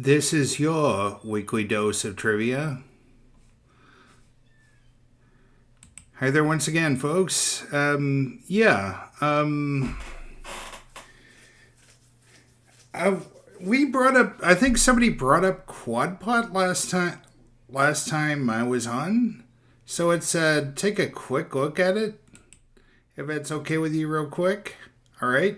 This is your weekly dose of trivia. Hi there once again, folks. We brought up, I think somebody brought up QuadPot last time I was on. So let's take a quick look at it, if that's okay with you real quick. All right.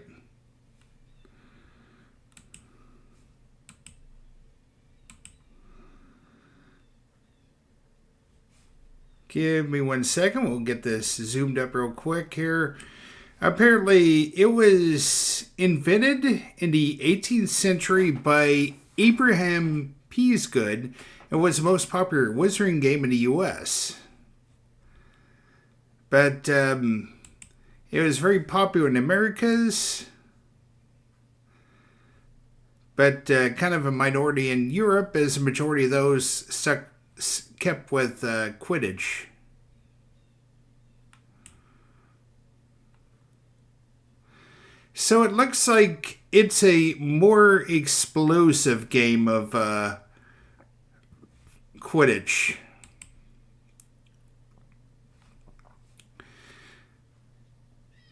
Give me 1 second. We'll get this zoomed up real quick here. Apparently, it was invented in the 18th century by Abraham Peasgood and was the most popular wizarding game in the U.S. But it was very popular in the Americas, but kind of a minority in Europe, as a majority of those kept with Quidditch. So it looks like it's a more explosive game of Quidditch.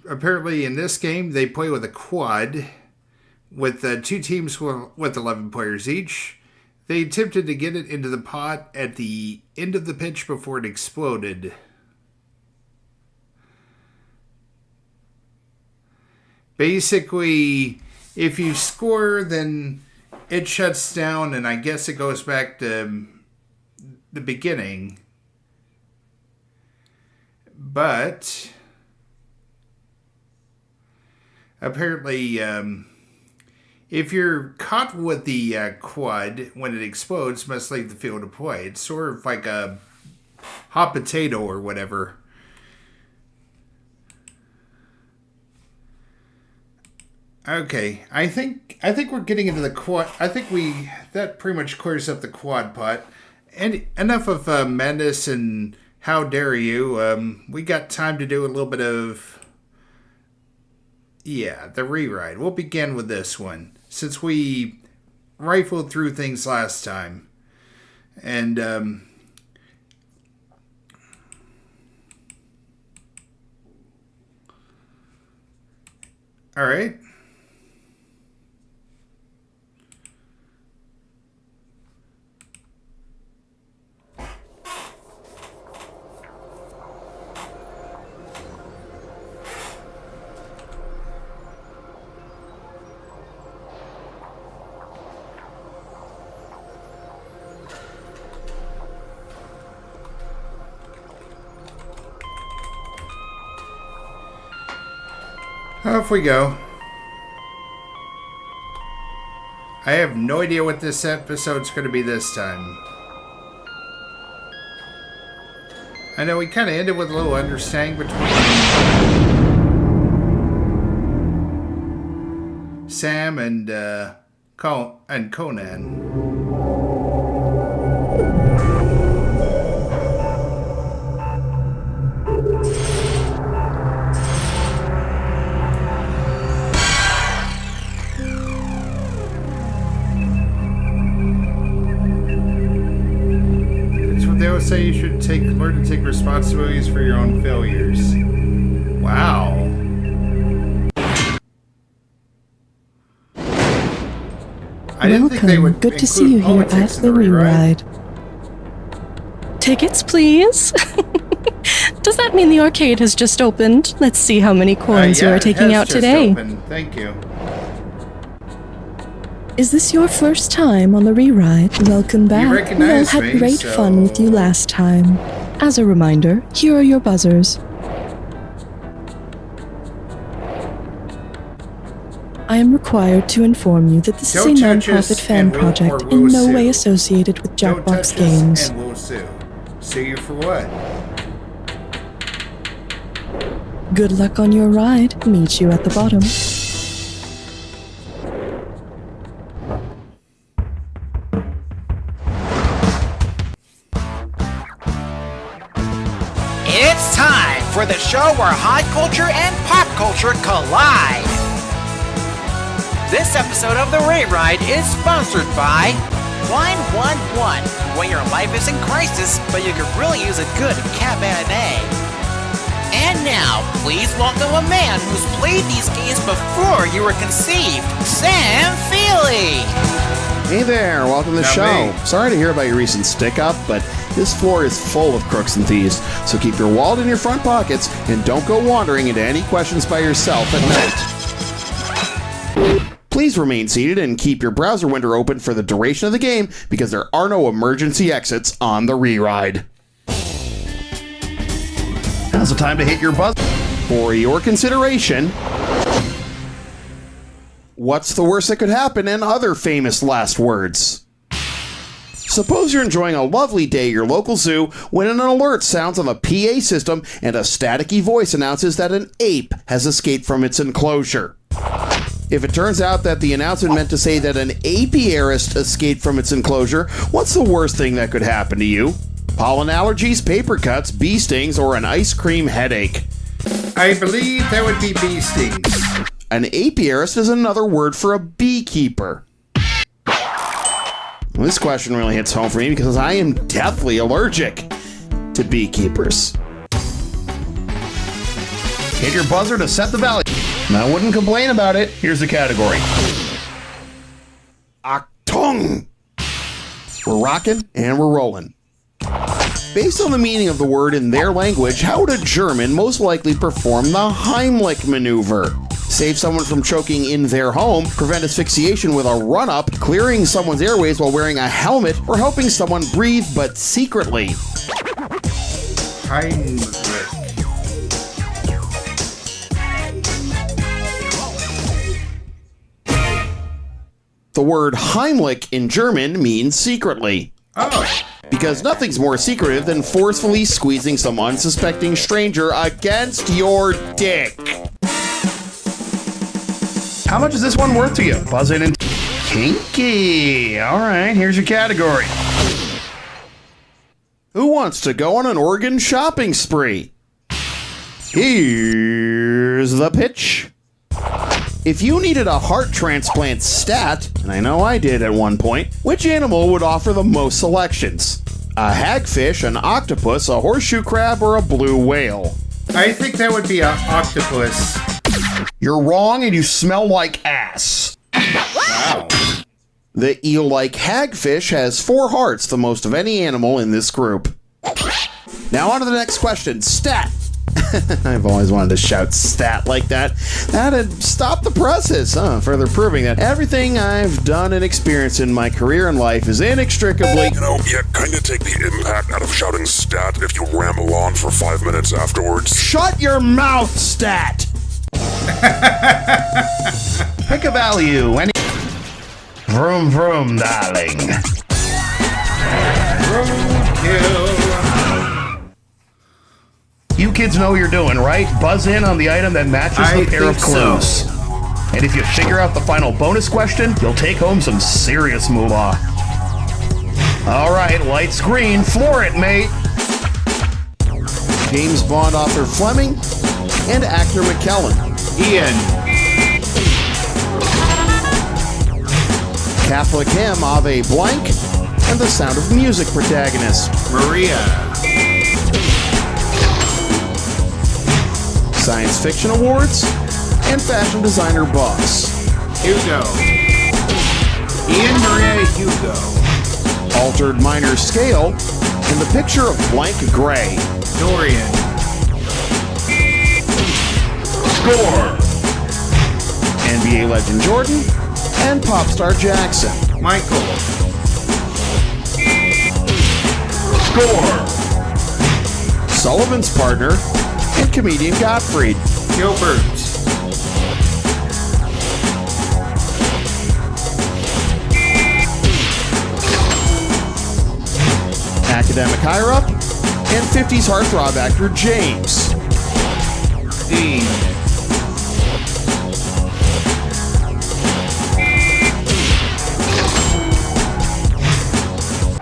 Apparently in this game they play with a quad with two teams with 11 players each. They attempted to get it into the pot at the end of the pitch before it exploded. Basically, if you score, then it shuts down, and I guess it goes back to the beginning. But apparently, if you're caught with the quad when it explodes, must leave the field of play. It's sort of like a hot potato or whatever. Okay, I think we're getting into the quad. I think that pretty much clears up the quad pot. And enough of madness and how dare you. We got time to do a little bit of the rewrite. We'll begin with this one, since we rifled through things last time. And all right. Off we go. I have no idea what this episode's going to be this time. I know we kind of ended with a little understanding between Sam and Conan. Say you should learn to take responsibilities for your own failures. Wow. I didn't think they would. Good to see you here at the Rewrite. Tickets, please. Does that mean the arcade has just opened? Let's see how many coins you are taking out today. Opened. Thank you. Is this your first time on the Rewrite? Welcome back. We all had great fun with you last time. As a reminder, here are your buzzers. I am required to inform you that this is a non-profit fan project in no way associated with Jackbox Games. And we'll sue. Sue you for what? Good luck on your ride. Meet you at the bottom. It's time for the show where hot culture and pop culture collide. This episode of The Rewrite is sponsored by 911, when your life is in crisis, but you could really use a good Cabernet. And now, please welcome a man who's played these games before you were conceived, Sam Feely. Hey there, welcome to the show. Sorry to hear about your recent stick-up, but this floor is full of crooks and thieves, so keep your wallet in your front pockets and don't go wandering into any questions by yourself at night. Please remain seated and keep your browser window open for the duration of the game because there are no emergency exits on the re-ride. Now's the time to hit your buzzer. For your consideration, what's the worst that could happen and other famous last words? Suppose you're enjoying a lovely day at your local zoo when an alert sounds on the PA system and a staticky voice announces that an ape has escaped from its enclosure. If it turns out that the announcement meant to say that an apiarist escaped from its enclosure, what's the worst thing that could happen to you? Pollen allergies, paper cuts, bee stings, or an ice cream headache? I believe that would be bee stings. An apiarist is another word for a beekeeper. Well, this question really hits home for me because I am deathly allergic to beekeepers. Hit your buzzer to set the value. I wouldn't complain about it. Here's the category. Achtung! We're rocking and we're rolling. Based on the meaning of the word in their language, how would a German most likely perform the Heimlich maneuver? Save someone from choking in their home, prevent asphyxiation with a run-up, clearing someone's airways while wearing a helmet, or helping someone breathe but secretly. Heimlich. The word Heimlich in German means secretly. Oh. Because nothing's more secretive than forcefully squeezing some unsuspecting stranger against your dick. How much is this one worth to you? Buzz in and... Kinky. All right, here's your category. Who wants to go on an Oregon shopping spree? Here's the pitch. If you needed a heart transplant stat, and I know I did at one point, which animal would offer the most selections? A hagfish, an octopus, a horseshoe crab, or a blue whale? I think that would be an octopus. You're wrong and you smell like ass. Wow. The eel-like hagfish has 4 hearts, the most of any animal in this group. Now on to the next question. Stat. I've always wanted to shout stat like that. That'd stop the presses, further proving that everything I've done and experienced in my career and life is inextricably... You kinda take the impact out of shouting stat if you ramble on for 5 minutes afterwards. Shut your mouth, stat! Pick a value, any... Vroom vroom, darling. Roadkill. You kids know what you're doing, right? Buzz in on the item that matches the pair of clues. So. And if you figure out the final bonus question, you'll take home some serious moolah. All right, lights green, floor it, mate. James Bond author Fleming and actor McKellen. Ian. Catholic hymn Ave Blank and the Sound of Music protagonist. Maria. Science Fiction Awards, and fashion designer boss. Hugo. Ian Maria Hugo. Altered minor scale, and the picture of blank gray. Dorian. Score! NBA legend Jordan, and pop star Jackson. Michael. Score! Sullivan's partner, and comedian Gottfried. Gilbert. Academic higher-up, and 50s heartthrob actor James. Dean.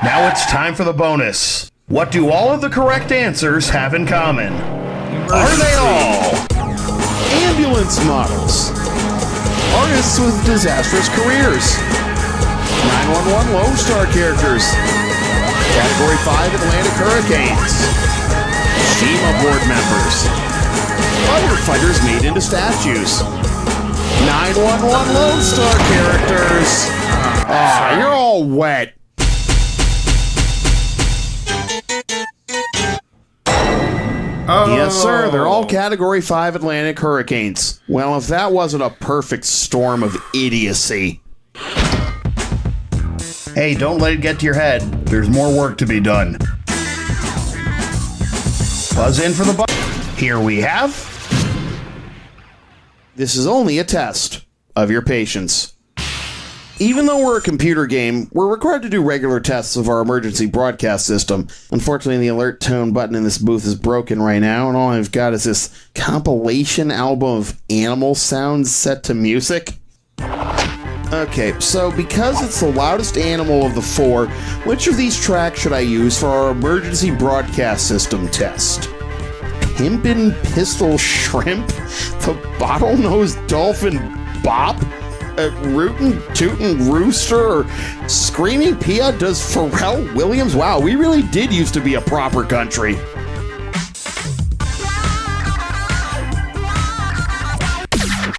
Now it's time for the bonus. What do all of the correct answers have in common? Are they all ambulance models, artists with disastrous careers, 911 Lone Star characters. Category 5 Atlantic Hurricanes. FEMA board members. Firefighters made into statues. 911 Lone Star characters. Ah, you're all wet. Oh. Yes, sir. They're all Category 5 Atlantic Hurricanes. Well, if that wasn't a perfect storm of idiocy. Hey, don't let it get to your head. There's more work to be done. Buzz in for the buzz. Here we have... This is only a test of your patience. Even though we're a computer game, we're required to do regular tests of our emergency broadcast system. Unfortunately, the alert tone button in this booth is broken right now, and all I've got is this compilation album of animal sounds set to music. Okay, so because it's the loudest animal of the four, which of these tracks should I use for our emergency broadcast system test? Pimpin' Pistol Shrimp? The Bottlenose Dolphin Bop? Rootin' Tootin' Rooster? Or Screaming Pia? Does Pharrell Williams? Wow, we really did used to be a proper country.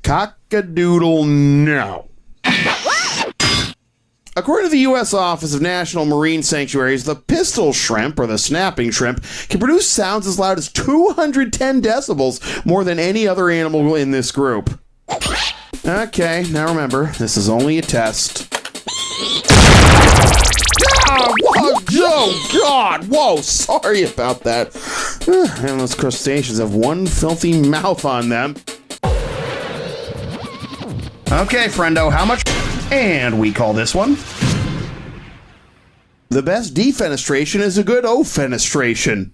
Cockadoodle, no. According to the U.S. Office of National Marine Sanctuaries, the pistol shrimp, or the snapping shrimp, can produce sounds as loud as 210 decibels, more than any other animal in this group. Okay, now remember, this is only a test. Ah, whoa, oh, God! Whoa, sorry about that. And those crustaceans have one filthy mouth on them. Okay, friendo, how much? And we call this one... The best defenestration is a good O-fenestration.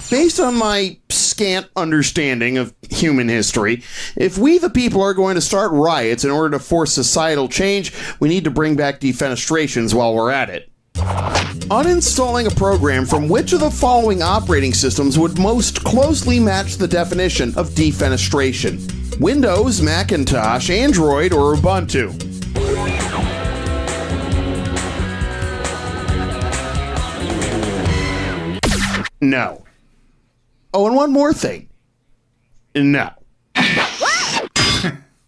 Based on my scant understanding of human history, if we the people are going to start riots in order to force societal change, we need to bring back defenestrations while we're at it. Uninstalling a program from which of the following operating systems would most closely match the definition of defenestration? Windows, Macintosh, Android, or Ubuntu? No. Oh, and one more thing. No.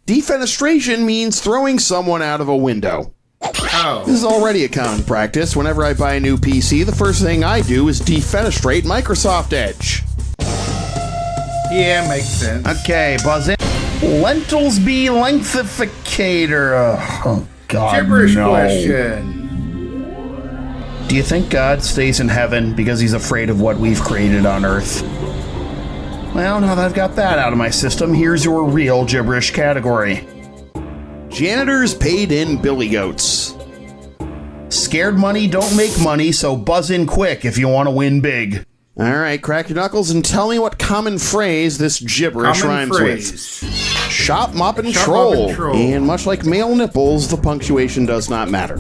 Defenestration means throwing someone out of a window. Oh. This is already a common practice. Whenever I buy a new PC, the first thing I do is defenestrate Microsoft Edge. Yeah, makes sense. Okay, buzz in. Lentils be lengthificator. Oh, God, Gibberish no. question. Do you think God stays in heaven because he's afraid of what we've created on Earth? Well, now that I've got that out of my system, here's your real gibberish category. Janitors paid in billy goats. Scared money don't make money, so buzz in quick if you want to win big. All right, crack your knuckles and tell me what common phrase this gibberish rhymes with. Shop, mop, and troll. And much like male nipples, the punctuation does not matter.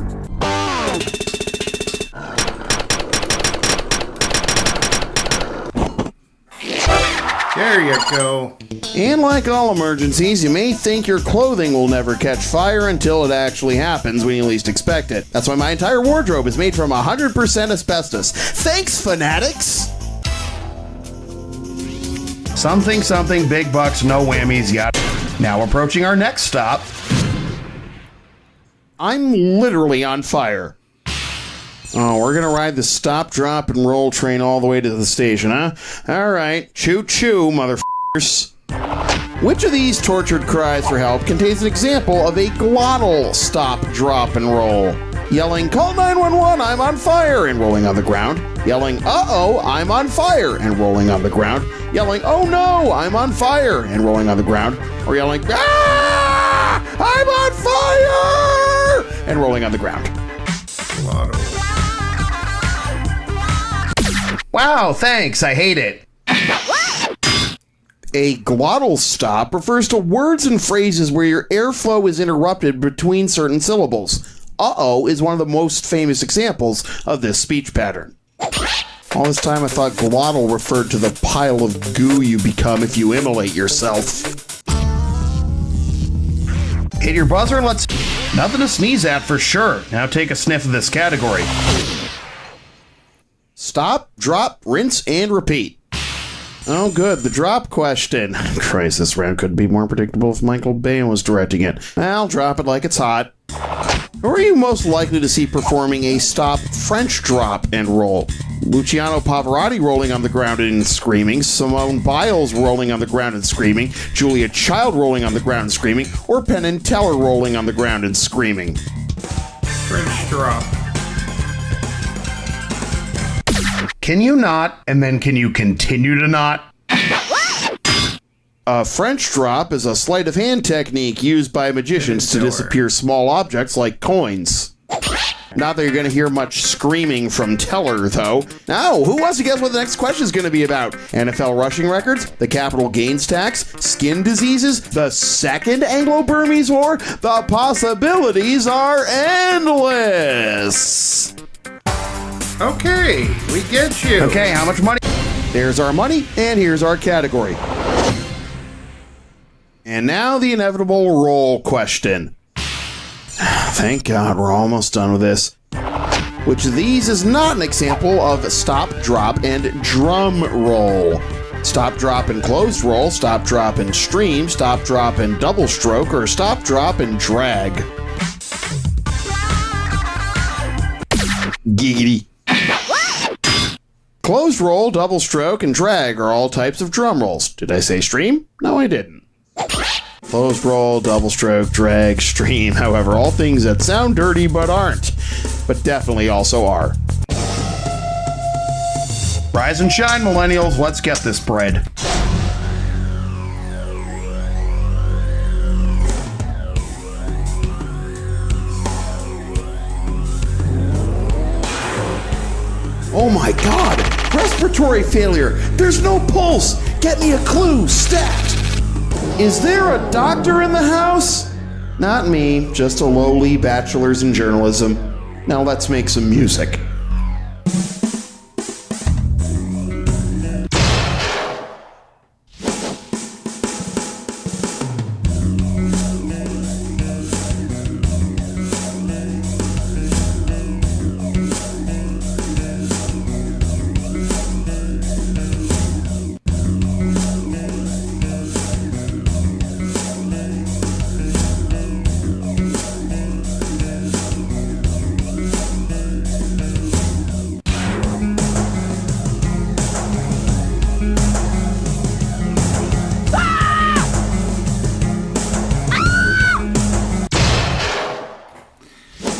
There you go. And like all emergencies, you may think your clothing will never catch fire until it actually happens when you least expect it. That's why my entire wardrobe is made from 100% asbestos. Thanks, fanatics! Something, something, big bucks, no whammies, yet. Now approaching our next stop. I'm literally on fire. Oh, we're gonna ride the stop, drop, and roll train all the way to the station, huh? Alright, choo-choo, motherfuckers. Which of these tortured cries for help contains an example of a glottal stop, drop, and roll? Yelling, call 911, I'm on fire, and rolling on the ground. Yelling, uh-oh, I'm on fire, and rolling on the ground. Yelling, oh no, I'm on fire, and rolling on the ground. Or yelling, ah, I'm on fire, and rolling on the ground. Wow, thanks, I hate it. A glottal stop refers to words and phrases where your airflow is interrupted between certain syllables. Uh-oh is one of the most famous examples of this speech pattern. All this time I thought glottal referred to the pile of goo you become if you immolate yourself. Hit your buzzer and let's... Nothing to sneeze at for sure. Now take a sniff of this category. Stop, drop, rinse, and repeat. Oh, good. The drop question. Christ, this round couldn't be more predictable if Michael Bay was directing it. I'll drop it like it's hot. Who are you most likely to see performing a stop French drop and roll? Luciano Pavarotti rolling on the ground and screaming, Simone Biles rolling on the ground and screaming, Julia Child rolling on the ground and screaming, or Penn and Teller rolling on the ground and screaming? French drop. Can you not, and then can you continue to not? A French drop is a sleight of hand technique used by magicians to disappear small objects like coins. Not that you're going to hear much screaming from Teller, though. Now, who wants to guess what the next question is going to be about? NFL rushing records? The capital gains tax? Skin diseases? The Second Anglo-Burmese War? The possibilities are endless! Okay, we get you. Okay, how much money? There's our money, and here's our category. And now the inevitable roll question. Thank God we're almost done with this. Which of these is not an example of stop, drop, and drum roll? Stop, drop, and closed roll, stop, drop, and stream, stop, drop, and double stroke, or stop, drop, and drag? Giggity. Closed roll, double stroke, and drag are all types of drum rolls. Did I say stream? No, I didn't. Closed roll, double stroke, drag, stream, however, all things that sound dirty but aren't, but definitely also are. Rise and shine, millennials. Let's get this bread. Oh my God! Respiratory failure! There's no pulse! Get me a clue! Stat! Is there a doctor in the house? Not me, just a lowly bachelor's in journalism. Now let's make some music.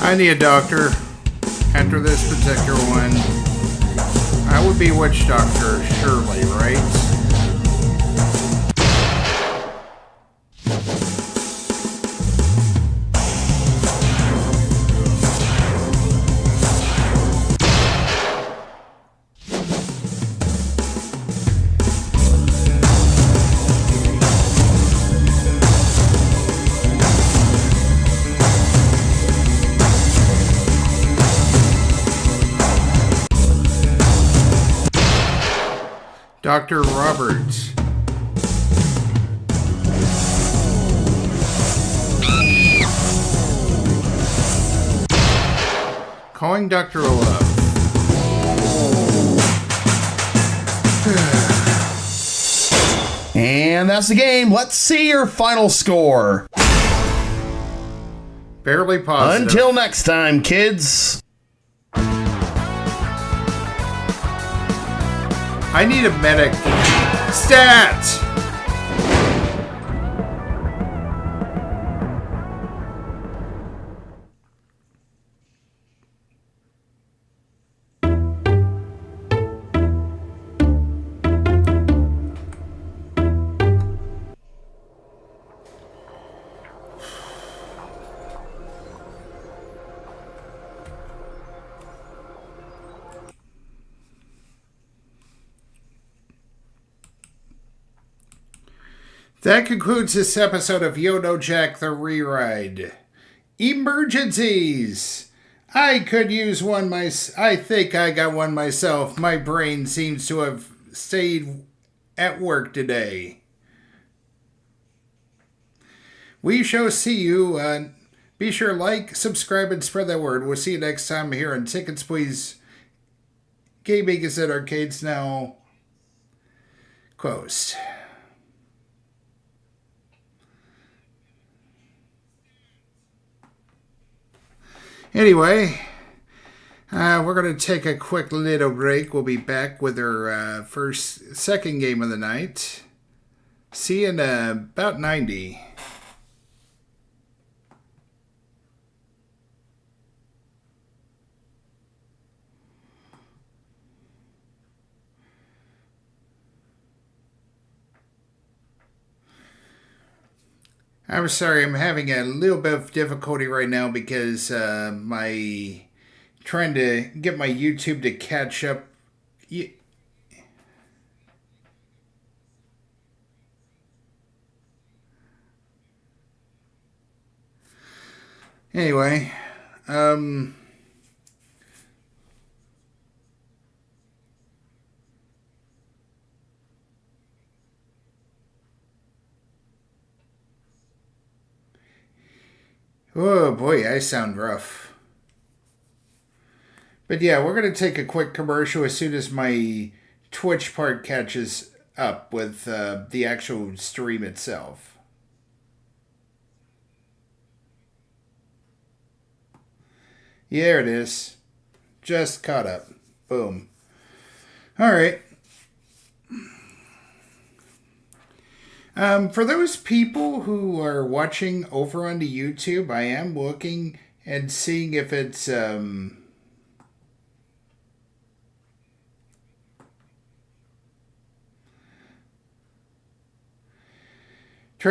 I need a doctor after this particular one. I would be witch doctor, surely, right? Dr. Roberts. Calling Dr. Love. And that's the game. Let's see your final score. Barely positive. Until next time, kids. I need a medic. Stat! That concludes this episode of Yo-No Jack the Reride. Emergencies! I could use one I think I got one myself. My brain seems to have stayed at work today. We shall see you Be sure to like, subscribe, and spread that word. We'll see you next time here on Tickets Please. Gaming is at Arcades now closed. Anyway, we're going to take a quick little break. We'll be back with our second game of the night. See you in about 90. I'm sorry, I'm having a little bit of difficulty right now because trying to get my YouTube to catch up. Anyway, oh boy, I sound rough. But yeah, we're going to take a quick commercial as soon as my Twitch part catches up with the actual stream itself. Yeah, there it is. Just caught up. Boom. All right. For those people who are watching over on the YouTube, I am looking and seeing if it's trying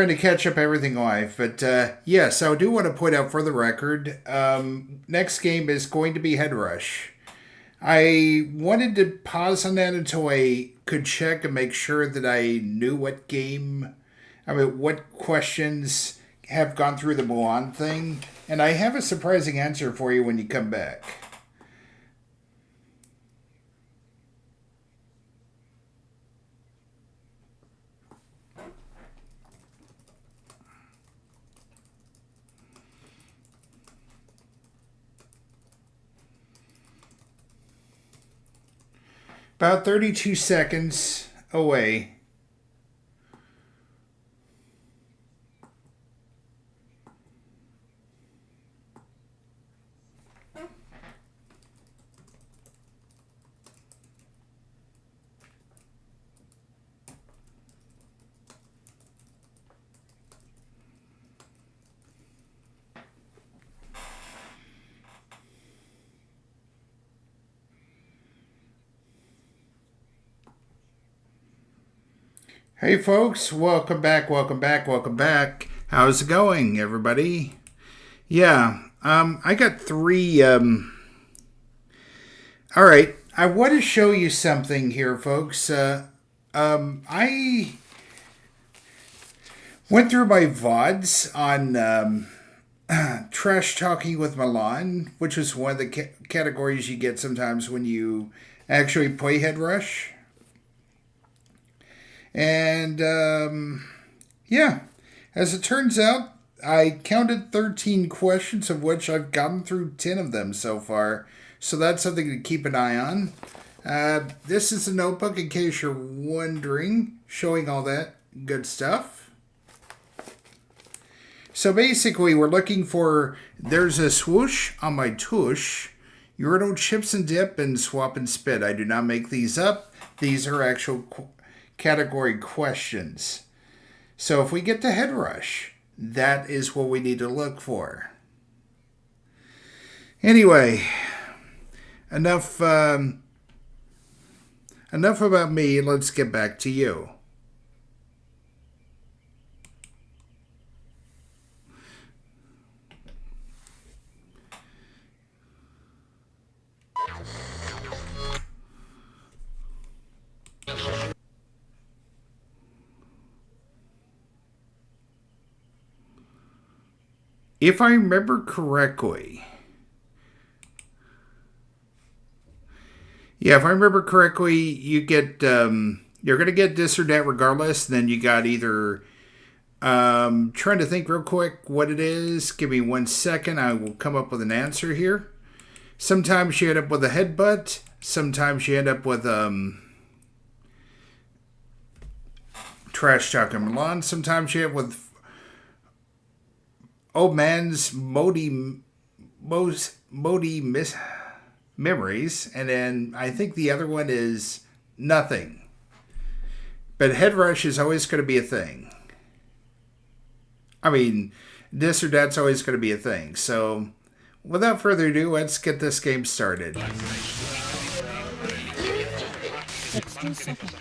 to catch up everything live. But yes, I do want to point out for the record, next game is going to be Head Rush. I wanted to pause on that until I could check and make sure that I knew what questions have gone through the Mulan thing. And I have a surprising answer for you when you come back. About 32 seconds away. Hey folks, welcome back. How's it going, everybody? Yeah, I got 3, alright, I want to show you something here, folks. I went through my VODs on, Trash Talking with Milan, which was one of the categories you get sometimes when you actually play Head Rush. And, yeah, as it turns out, I counted 13 questions, of which I've gotten through 10 of them so far. So that's something to keep an eye on. This is a notebook, in case you're wondering, showing all that good stuff. So basically, we're looking for, there's a swoosh on my tush, Euro chips and dip, and swap and spit. I do not make these up. These are actual category questions. So if we get to Head Rush, that is what we need to look for. Anyway, enough about me. Let's get back to you. If I remember correctly, you get, you're going to get this or that regardless. Then you got either Trying to think real quick what it is. Give me 1 second. I will come up with an answer here. Sometimes you end up with a headbutt. Sometimes you end up with trash talking Milan. Sometimes you end up with old man's Modi memories. And then I think the other one is nothing. But head rush is always going to be a thing. I mean, this or that's always going to be a thing. So, without further ado, let's get this game started. 60 seconds.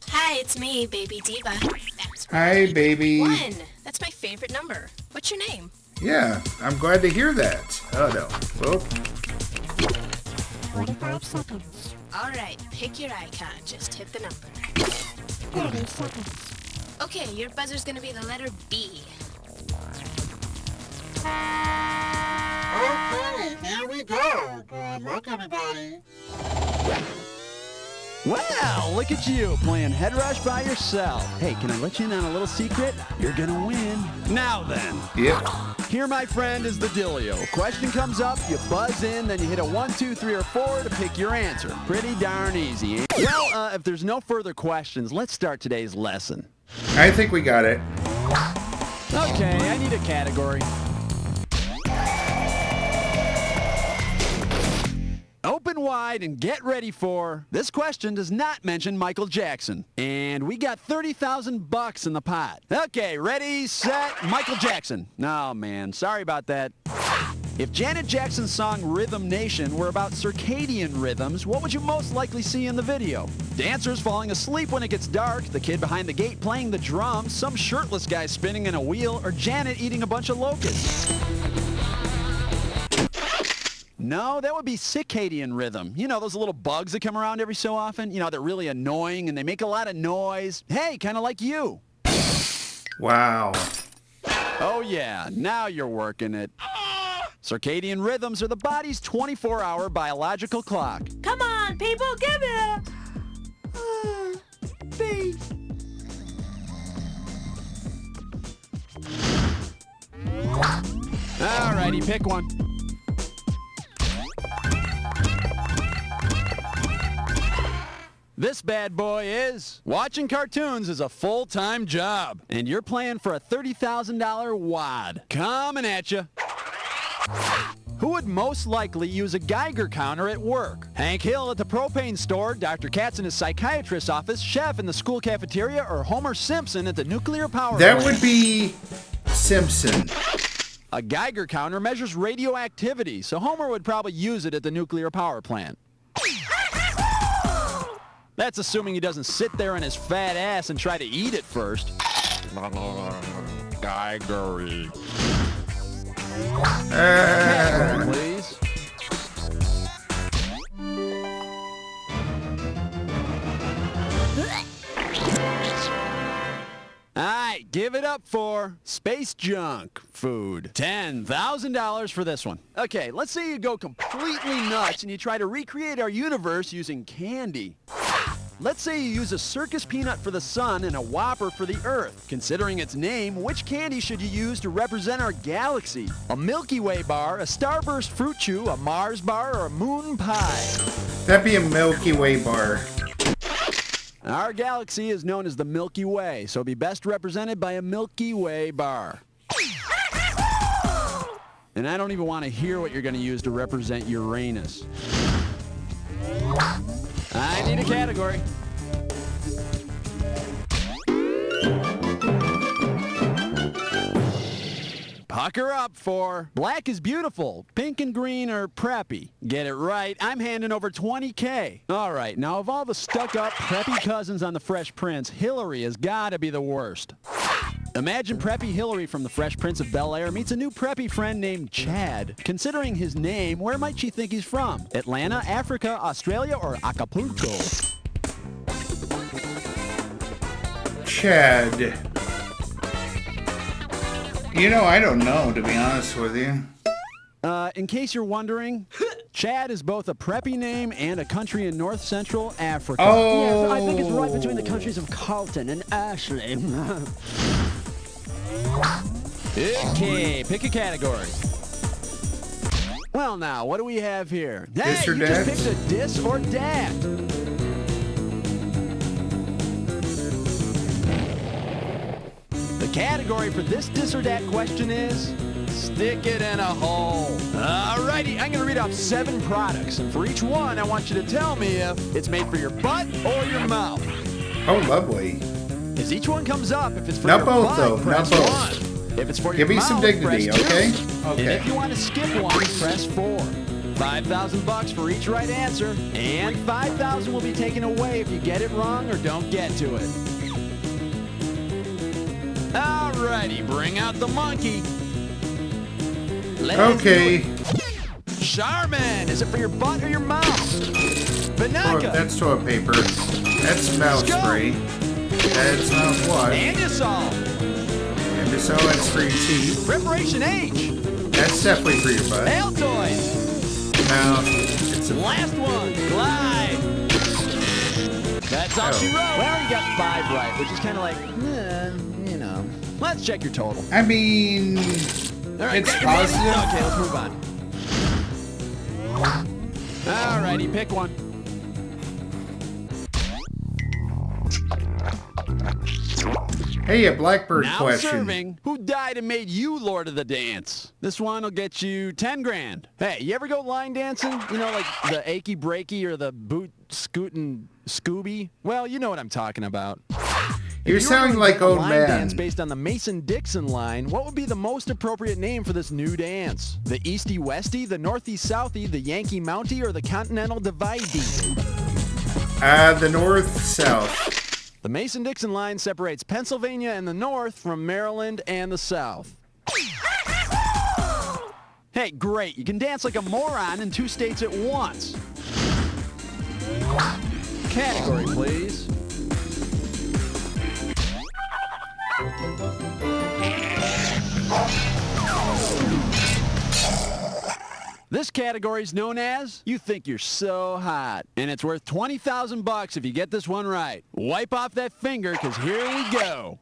Hi, it's me, Baby Diva. Hi, baby. 1. That's my favorite number. What's your name? Yeah, I'm glad to hear that. Oh, no. Well, 45 seconds. All right, pick your icon. Just hit the number. 30 seconds. Okay, your buzzer's gonna be the letter B. Okay, here we go. Good luck, everybody. Wow, look at you playing Head Rush by yourself. Hey, can I let you in on a little secret? You're gonna win. Now then. yep. Here, my friend, is the dealio. Question comes up, you buzz in, then you hit a 1, 2, 3, or 4 to pick your answer. Pretty darn easy, ain't it? Well, if there's no further questions, let's start today's lesson. I think we got it. Okay, I need a category. Open wide and get ready for... This question does not mention Michael Jackson. And we got $30,000 in the pot. Okay, ready, set, Michael Jackson. Oh, man, sorry about that. If Janet Jackson's song Rhythm Nation were about circadian rhythms, what would you most likely see in the video? Dancers falling asleep when it gets dark, the kid behind the gate playing the drums, some shirtless guy spinning in a wheel, or Janet eating a bunch of locusts? No, that would be circadian rhythm. You know, those little bugs that come around every so often? You know, they're really annoying and they make a lot of noise. Hey, kind of like you. Wow. Oh, yeah, now you're working it. Circadian rhythms are the body's 24-hour biological clock. Come on, people, give it! Beat. Alrighty, pick one. This bad boy is watching cartoons is a full-time job, and you're playing for a $30,000 wad. Coming at you. Who would most likely use a Geiger counter at work? Hank Hill at the propane store, Dr. Katz in his psychiatrist's office, Chef in the school cafeteria, or Homer Simpson at the nuclear power plant? That would be Simpson. A Geiger counter measures radioactivity, so Homer would probably use it at the nuclear power plant. That's assuming he doesn't sit there on his fat ass and try to eat it first. Geigery. Please. Alright, give it up for space junk food. $10,000 for this one. Okay, let's say you go completely nuts and you try to recreate our universe using candy. Let's say you use a circus peanut for the sun and a Whopper for the Earth. Considering its name, which candy should you use to represent our galaxy? A Milky Way bar, a Starburst Fruit Chew, a Mars bar, or a Moon Pie? That'd be a Milky Way bar. Our galaxy is known as the Milky Way, so it'd be best represented by a Milky Way bar. And I don't even want to hear what you're going to use to represent Uranus. I need a category. Pucker up for black is beautiful, pink and green are preppy. Get it right, I'm handing over $20K. All right, now of all the stuck-up, preppy cousins on the Fresh Prince, Hillary has got to be the worst. Imagine preppy Hillary from the Fresh Prince of Bel-Air meets a new preppy friend named Chad. Considering his name, where might she think he's from? Atlanta, Africa, Australia, or Acapulco? Chad. You know, I don't know, to be honest with you. In case you're wondering, Chad is both a preppy name and a country in North Central Africa. Oh. Yes, I think it's right between the countries of Carlton and Ashley. Okay, pick a category. Well, now, what do we have here? Dis or you dat? just picked a dis or dat. The category for this dis or dat question is stick it in a hole. Alrighty, I'm going to read off 7 products, and for each one, I want you to tell me if it's made for your butt or your mouth. Oh, lovely. As each one comes up, if it's for Not your both, butt, though. press Not both. 1. If it's for Give your me some mouth, dignity, press 2. okay? And Okay. if you want to skip one, press 4. $5,000 for each right answer, and $5,000 will be taken away if you get it wrong or don't get to it. Alrighty, bring out the monkey. Let's Okay. do it. Charmin, is it for your butt or your mouth? Oh, Banaka. that's toilet paper. That's mouth Scum. spray. That's mouthwash. Andisol. And so that's for your teeth. Preparation H. That's definitely for your butt. Altoids. Mouth. It's a Last one, Glide. That's all she wrote. Well, you got 5 right, which is kind of like, you know. Let's check your total. I mean, All right, it's got your baby? positive. Okay, let's move on. Alrighty, pick one. Hey, a blackbird Now question. serving, who died and made you Lord of the Dance? This one will get you 10 grand. Hey, you ever go line dancing? You know, like the achy breaky or the boot scootin' Scooby? Well, you know what I'm talking about. You're If you were sounding to like invent a old line man. dance based on the Mason-Dixon line, what would be the most appropriate name for this new dance? The Easty-Westy, the Northeast-Southie, the Yankee-Mountie, or the Continental Divide-y? The north-south. The Mason-Dixon line separates Pennsylvania and the north from Maryland and the south. Hey, great. You can dance like a moron in 2 states at once. Category, please. This category is known as You Think You're So Hot, and it's worth $20,000 if you get this one right. Wipe off that finger, because here we go.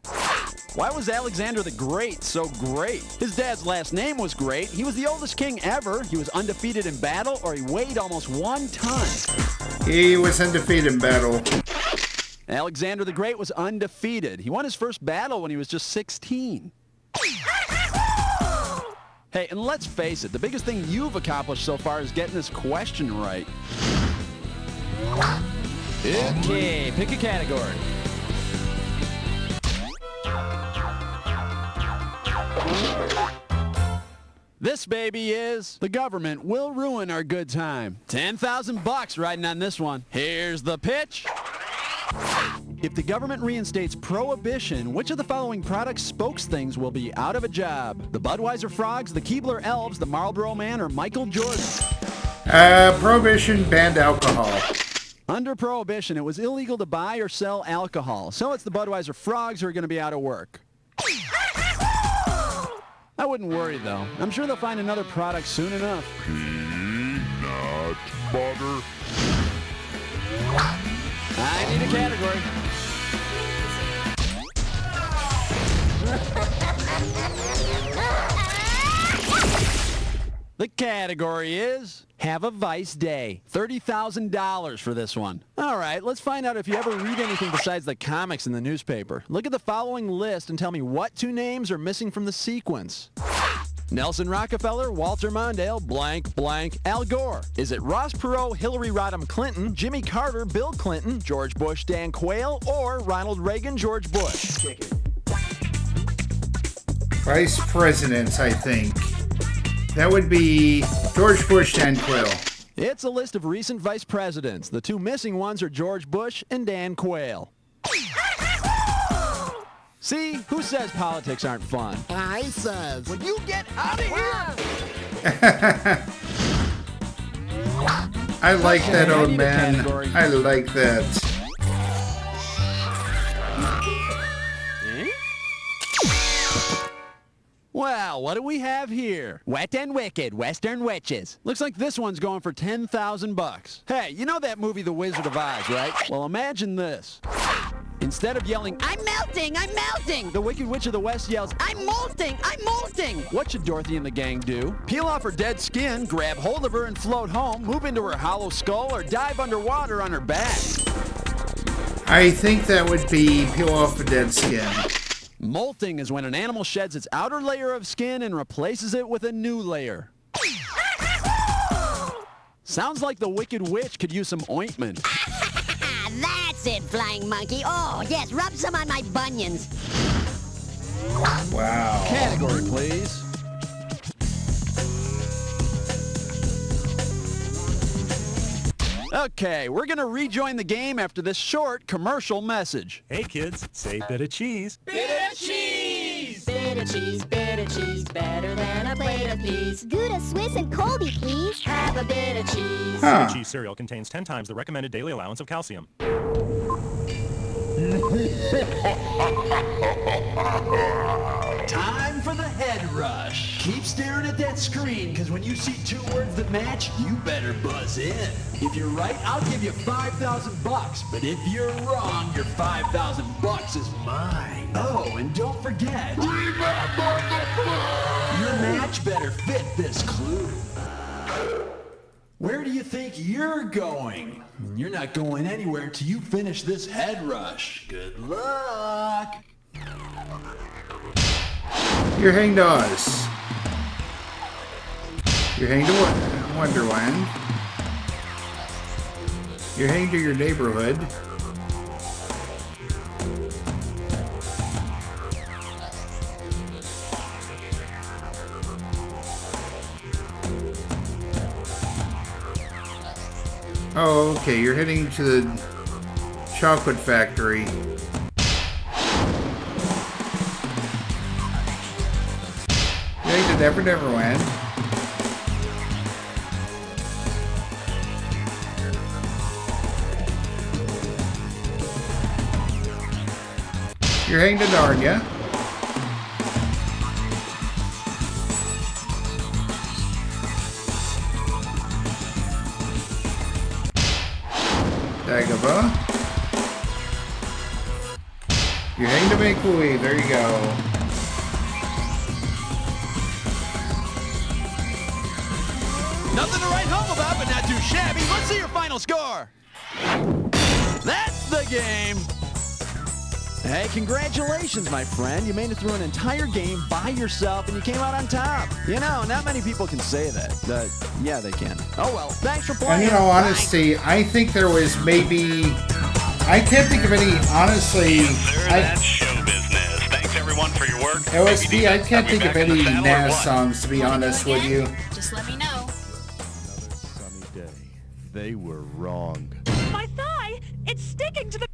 Why was Alexander the Great so great? His dad's last name was Great. He was the oldest king ever. He was undefeated in battle, or he weighed almost 1 ton. He was undefeated in battle. Alexander the Great was undefeated. He won his first battle when he was just 16. Hey, and let's face it, the biggest thing you've accomplished so far is getting this question right. Okay, pick a category. This baby is The Government Will Ruin Our Good Time. $10,000 riding on this one. Here's the pitch. If the government reinstates prohibition, which of the following product spokes things will be out of a job? The Budweiser Frogs, the Keebler Elves, the Marlboro Man, or Michael Jordan? Prohibition banned alcohol. Under Prohibition, it was illegal to buy or sell alcohol, so it's the Budweiser Frogs who are going to be out of work. I wouldn't worry, though. I'm sure they'll find another product soon enough. Peanut butter. I need a category. The category is Have a Vice Day. $30,000 for this one. All right, let's find out if you ever read anything besides the comics in the newspaper. Look at the following list and tell me what 2 names are missing from the sequence. Nelson Rockefeller, Walter Mondale, blank, blank, Al Gore. Is it Ross Perot, Hillary Rodham Clinton, Jimmy Carter, Bill Clinton, George Bush, Dan Quayle, or Ronald Reagan, George Bush? Vice presidents, I think. That would be George Bush, Dan Quayle. It's a list of recent vice presidents. The 2 missing ones are George Bush and Dan Quayle. See? Who says politics aren't fun? I says. Will you get out of here? I like that, I old need a man. category. I like that. Well, what do we have here? Wet and Wicked, Western Witches. Looks like this one's going for $10,000. Hey, you know that movie The Wizard of Oz, right? Well, imagine this. In Instead of yelling, I'm melting! I'm melting! the Wicked Witch of the West yells, I'm molting! I'm molting! what should Dorothy and the gang do? Peel off her dead skin, grab hold of her and float home, move into her hollow skull, or dive underwater on her back? I think that would be peel off the dead skin. Molting is when an animal sheds its outer layer of skin and replaces it with a new layer. Sounds like the Wicked Witch could use some ointment. That's it, Flying Monkey. Oh, yes, rub some on my bunions. Wow. Category, please. Okay, we're gonna rejoin the game after this short commercial message. Hey kids, say bit of cheese. Bit of cheese! Bit of cheese, better than a plate of peas. Gouda, Swiss, and Colby, please. Have a bit of cheese. Bit of cheese cereal contains 10 times the recommended daily allowance of calcium. Time for the head rush. Keep staring at that screen, because when you see two words that match, you better buzz in. If you're right, I'll give you $5,000, but if you're wrong, your $5,000 is mine. Oh, and don't forget, your match better fit this clue. Where do you think you're going? You're not going anywhere until you finish this head rush. Good luck. You're hanged to us. You're hanged to Wonderland. You're hanged to your neighborhood. Oh, okay, you're heading to the chocolate factory. You're heading to Never Neverland. You're heading to Narnia. Dagobah. You're heading to Make-Believe. There you go. Nothing to write home about, but not too shabby. Let's see your final score. That's the game. Hey, congratulations, my friend. You made it through an entire game by yourself, and you came out on top. You know, not many people can say that. Yeah, they can. Oh, well, thanks for playing. And in all honesty, I think there was maybe... I can't think of any, honestly... That's show business. Thanks, everyone, for your work. OSB, I can't think of any NAS songs, to be honest with you. Just let me know. Another sunny day. They were wrong. My thigh! It's sticking to the...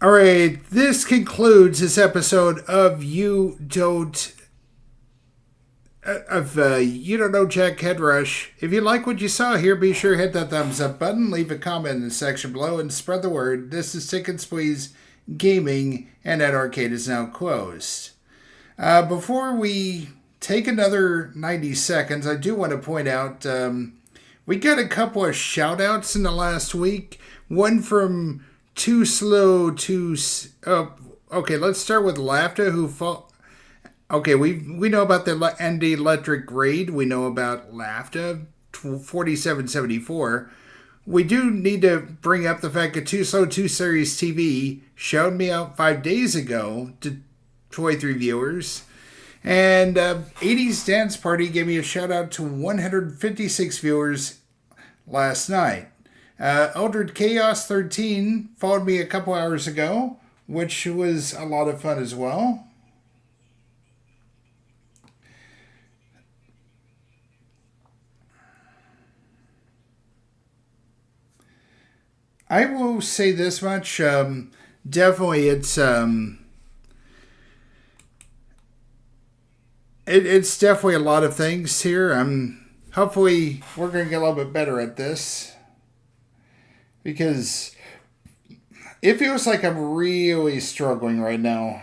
All right, this concludes this episode of You Don't Know Jack Head Rush. If you like what you saw here, be sure to hit that thumbs up button, leave a comment in the section below, and spread the word. This is Tick and Squeeze Gaming, and that arcade is now closed. Before we take another 90 seconds, I do want to point out we got a couple of shout-outs in the last week. One from Too Slow to... okay, let's start with Lafta, who... Okay, we know about the ND Electric Raid. We know about Lafta, 4774. We do need to bring up the fact that Too Slow 2 Series TV showed me out 5 days ago to 23 viewers. And 80s Dance Party gave me a shout out to 156 viewers last night. Eldred Chaos 13 followed me a couple hours ago, which was a lot of fun as well. I will say this much, definitely it's definitely a lot of things here. Hopefully we're going to get a little bit better at this, because it feels like I'm really struggling right now.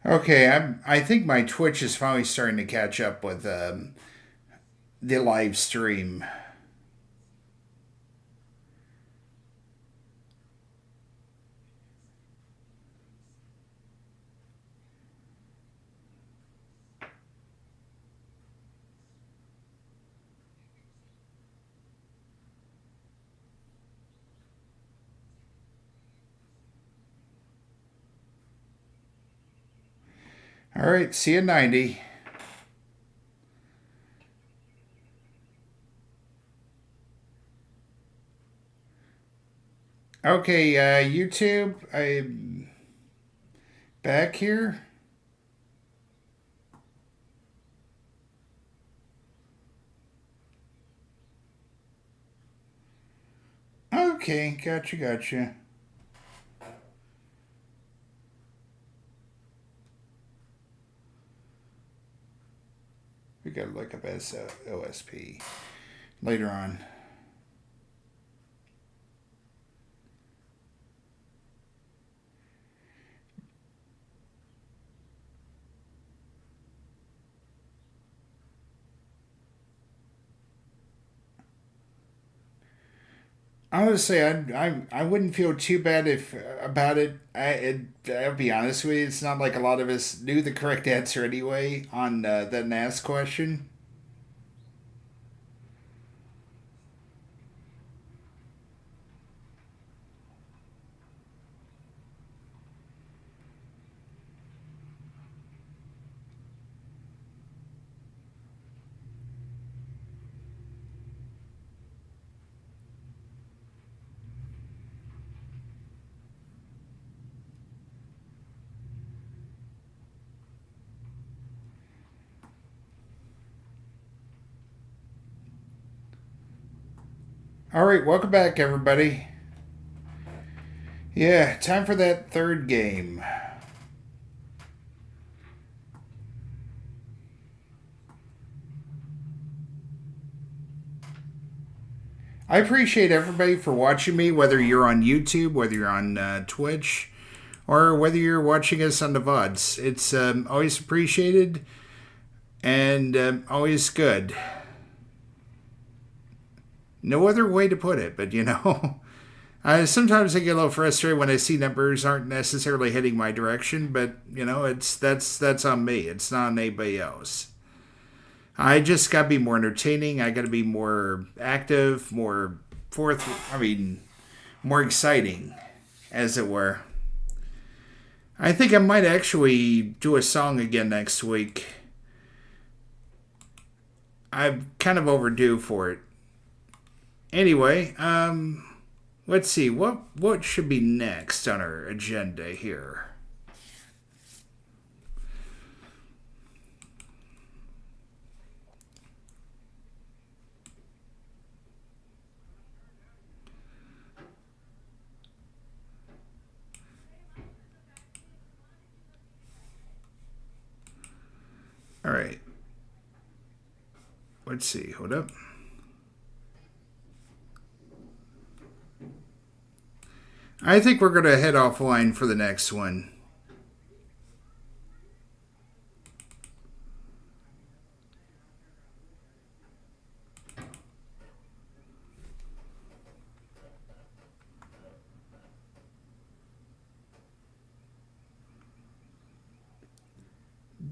Okay, I think my Twitch is finally starting to catch up with the live stream. All right, see you at 90. Okay, YouTube, I'm back here. Okay, gotcha. We gotta look up as OSP later on. Honestly, I wouldn't feel too bad about it. I'll be honest with you, it's not like a lot of us knew the correct answer anyway on that last question. All right, welcome back, everybody. Yeah, time for that third game. I appreciate everybody for watching me, whether you're on YouTube, whether you're on Twitch, or whether you're watching us on the VODs. It's always appreciated and always good. No other way to put it, but you know, sometimes I get a little frustrated when I see numbers aren't necessarily heading my direction, but you know, that's on me. It's not on anybody else. I just gotta be more entertaining. I gotta be more active, more exciting, as it were. I think I might actually do a song again next week. I'm kind of overdue for it. Anyway, let's see, what should be next on our agenda here? All right. Let's see, hold up. I think we're going to head offline for the next one.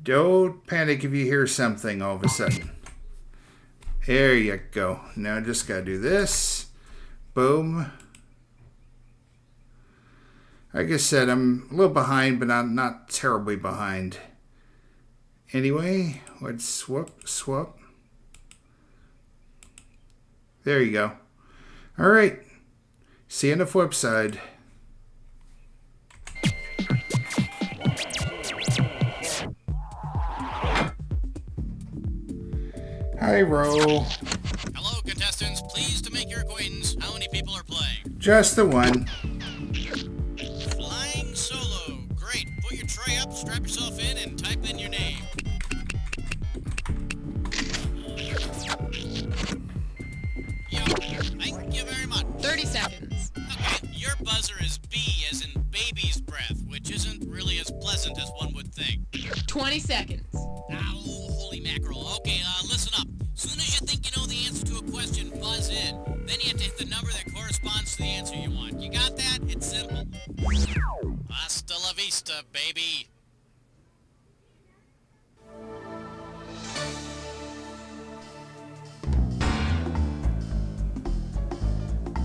Don't panic if you hear something all of a sudden. There you go. Now I just got to do this. Boom. Like I said, I'm a little behind, but I'm not terribly behind. Anyway, let's swap. There you go. All right. See you on the flip side. Hi, Ro. Hello, contestants. Pleased to make your acquaintance. How many people are playing? Just the one. Flying solo. Great. Put your tray up, strap yourself in, and type in your name. Thank you very much. 30 seconds. Okay, your buzzer is B as in baby's breath, which isn't really as pleasant as one would think. 20 seconds. Now, holy mackerel. Okay, listen up. Soon as you think you know the answer to a question, buzz in. Then you have to hit the number that corresponds to the answer you want. You got that? It's simple. Hasta la vista, baby.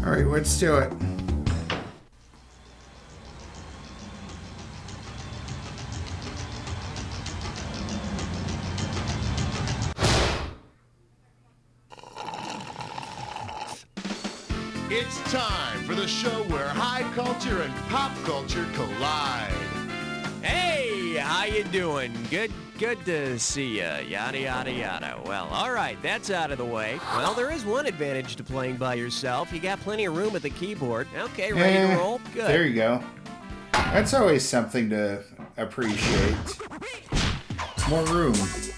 All right, let's do it. It's time for the show where high culture and pop culture collide. Hey, how you doing? Good to see ya. Yada, yada, yada. Well, all right, that's out of the way. Well, there is one advantage to playing by yourself. You got plenty of room at the keyboard. Okay, ready to roll? Good. There you go. That's always something to appreciate. More room.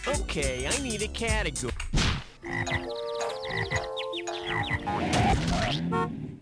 Okay, I need a category.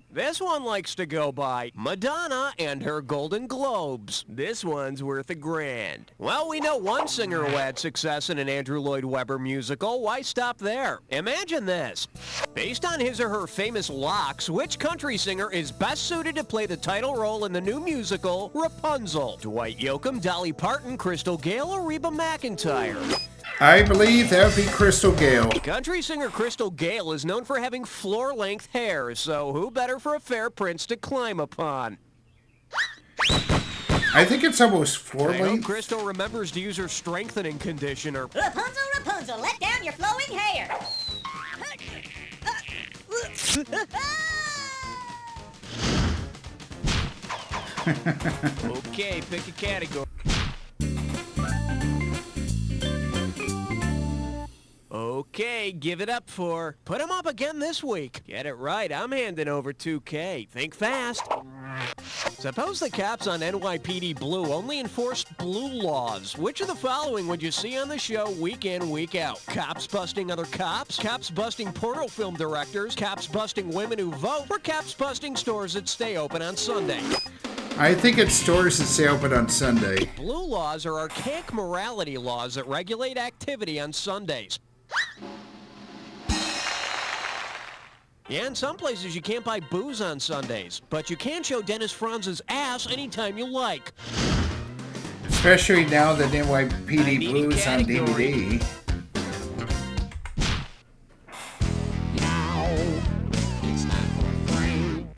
This one likes to go by Madonna and her Golden Globes. This one's worth $1,000. Well, we know one singer who had success in an Andrew Lloyd Webber musical. Why stop there? Imagine this. Based on his or her famous locks, which country singer is best suited to play the title role in the new musical, Rapunzel? Dwight Yoakam, Dolly Parton, Crystal Gale, or Reba McEntire? I believe that would be Crystal Gale. Country singer Crystal Gale is known for having floor-length hair, so who better for a fair prince to climb upon? I think it's almost floor I hope length. Crystal remembers to use her strengthening conditioner. Rapunzel, Rapunzel, let down your flowing hair. Okay, pick a category. Okay, give it up for Put 'em Up Again this week. Get it right, I'm handing over $2K. Think fast. Suppose the cops on NYPD Blue only enforced blue laws. Which of the following would you see on the show week in, week out? Cops busting other cops? Cops busting porno film directors? Cops busting women who vote? Or cops busting stores that stay open on Sunday? I think it's stores that stay open on Sunday. Blue laws are archaic morality laws that regulate activity on Sundays. Yeah, in some places you can't buy booze on Sundays, but you can show Dennis Franz's ass anytime you like. Especially now that NYPD Blue's on DVD.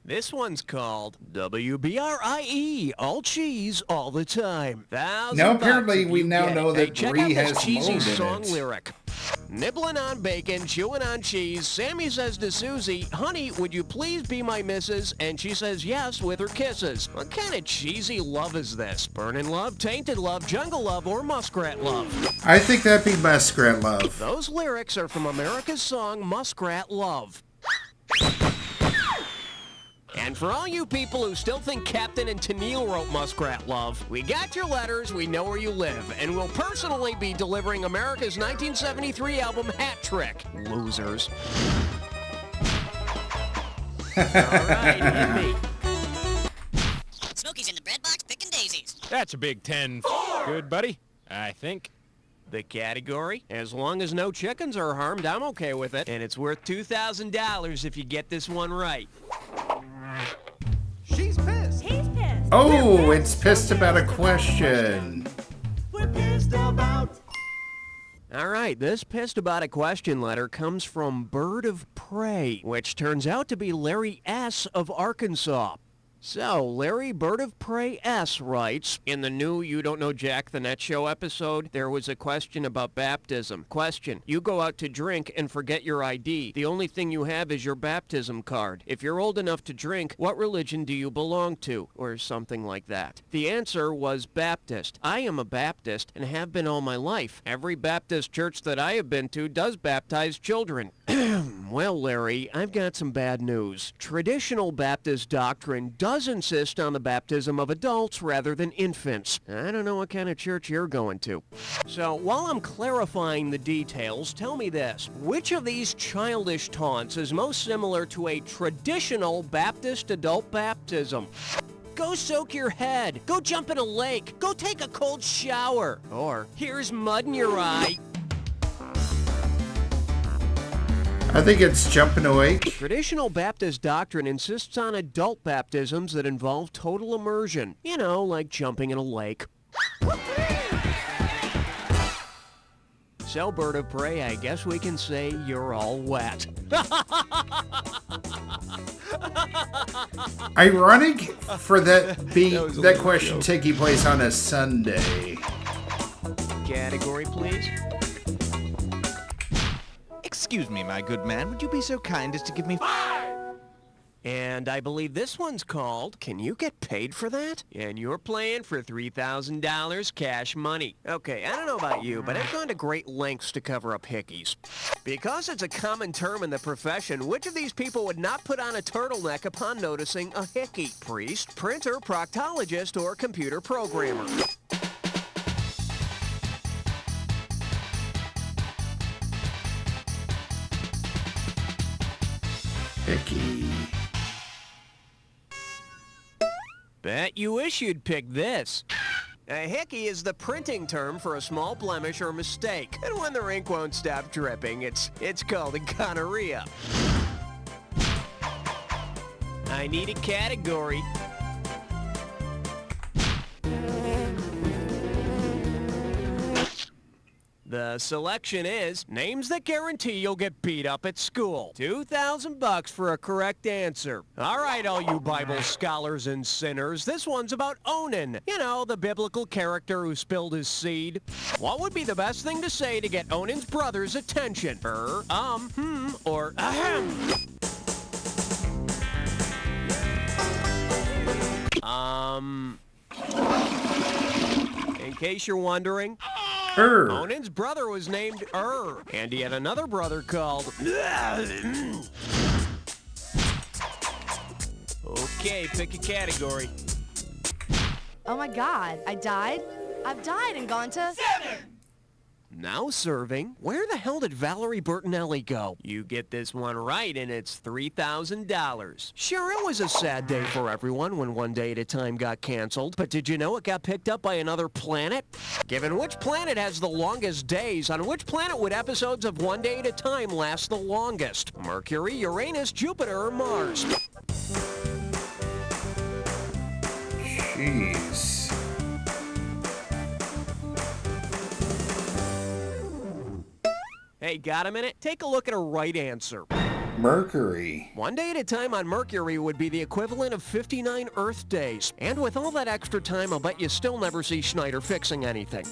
This one's called WBRIE, all cheese, all the time. Now apparently we now know that Brie has cheesy mold in song it. lyric. Nibbling on bacon, chewing on cheese, Sammy says to Susie, honey, would you please be my missus? And she says yes with her kisses. What kind of cheesy love is this? Burning love, tainted love, jungle love, or muskrat love? I think that'd be Muskrat Love. Those lyrics are from America's song Muskrat Love. And for all you people who still think Captain and Tennille wrote Muskrat Love, we got your letters, we know where you live, and we'll personally be delivering America's 1973 album Hat Trick. Losers. All right, hit me. Smokey's in the bread box picking daisies. That's a big 10. Good, buddy. I think. The category? As long as no chickens are harmed, I'm okay with it. And it's worth $2,000 if you get this one right. She's pissed. He's pissed. Oh, it's pissed about a question. We're pissed about. All right, this pissed about a question letter comes from Bird of Prey, which turns out to be Larry S. of Arkansas. So, Larry Bird of Prey S. writes, in the new You Don't Know Jack the Net Show episode, there was a question about baptism. Question, you go out to drink and forget your ID. The only thing you have is your baptism card. If you're old enough to drink, what religion do you belong to? Or something like that. The answer was Baptist. I am a Baptist and have been all my life. Every Baptist church that I have been to does baptize children. Well, Larry, I've got some bad news. Traditional Baptist doctrine does insist on the baptism of adults rather than infants. I don't know what kind of church you're going to. So, while I'm clarifying the details, tell me this. Which of these childish taunts is most similar to a traditional Baptist adult baptism? Go soak your head. Go jump in a lake. Go take a cold shower. Or, here's mud in your eye. I think it's jumping awake. Traditional Baptist doctrine insists on adult baptisms that involve total immersion. You know, like jumping in a lake. So, bird of prey, I guess we can say you're all wet. Ironic for that question taking place on a Sunday. Category, please. Excuse me, my good man. Would you be so kind as to give me... And I believe this one's called, Can You Get Paid for That? And you're playing for $3,000 cash money. Okay, I don't know about you, but I've gone to great lengths to cover up hickeys. Because it's a common term in the profession, which of these people would not put on a turtleneck upon noticing a hickey? Priest, printer, proctologist, or computer programmer? Hickey. Bet you wish you'd pick this. A hickey is the printing term for a small blemish or mistake. And when the ink won't stop dripping, it's called a gonorrhea. I need a category. The selection is names that guarantee you'll get beat up at school. $2,000 for a correct answer. All right, all you Bible scholars and sinners, this one's about Onan. You know, the biblical character who spilled his seed. What would be the best thing to say to get Onan's brother's attention? Or ahem? In case you're wondering, Onan's brother was named and he had another brother called... Okay, pick a category. Oh my god, I died? I've died and gone to... Now serving, where the hell did Valerie Bertinelli go? You get this one right and it's $3,000. Sure, it was a sad day for everyone when One Day at a Time got canceled, but did you know it got picked up by another planet? Given which planet has the longest days, on which planet would episodes of One Day at a Time last the longest? Mercury, Uranus, Jupiter, or Mars? Jeez. Hey, got a minute? Take a look at a right answer. Mercury. One day at a time on Mercury would be the equivalent of 59 Earth days. And with all that extra time, I'll bet you still never see Schneider fixing anything.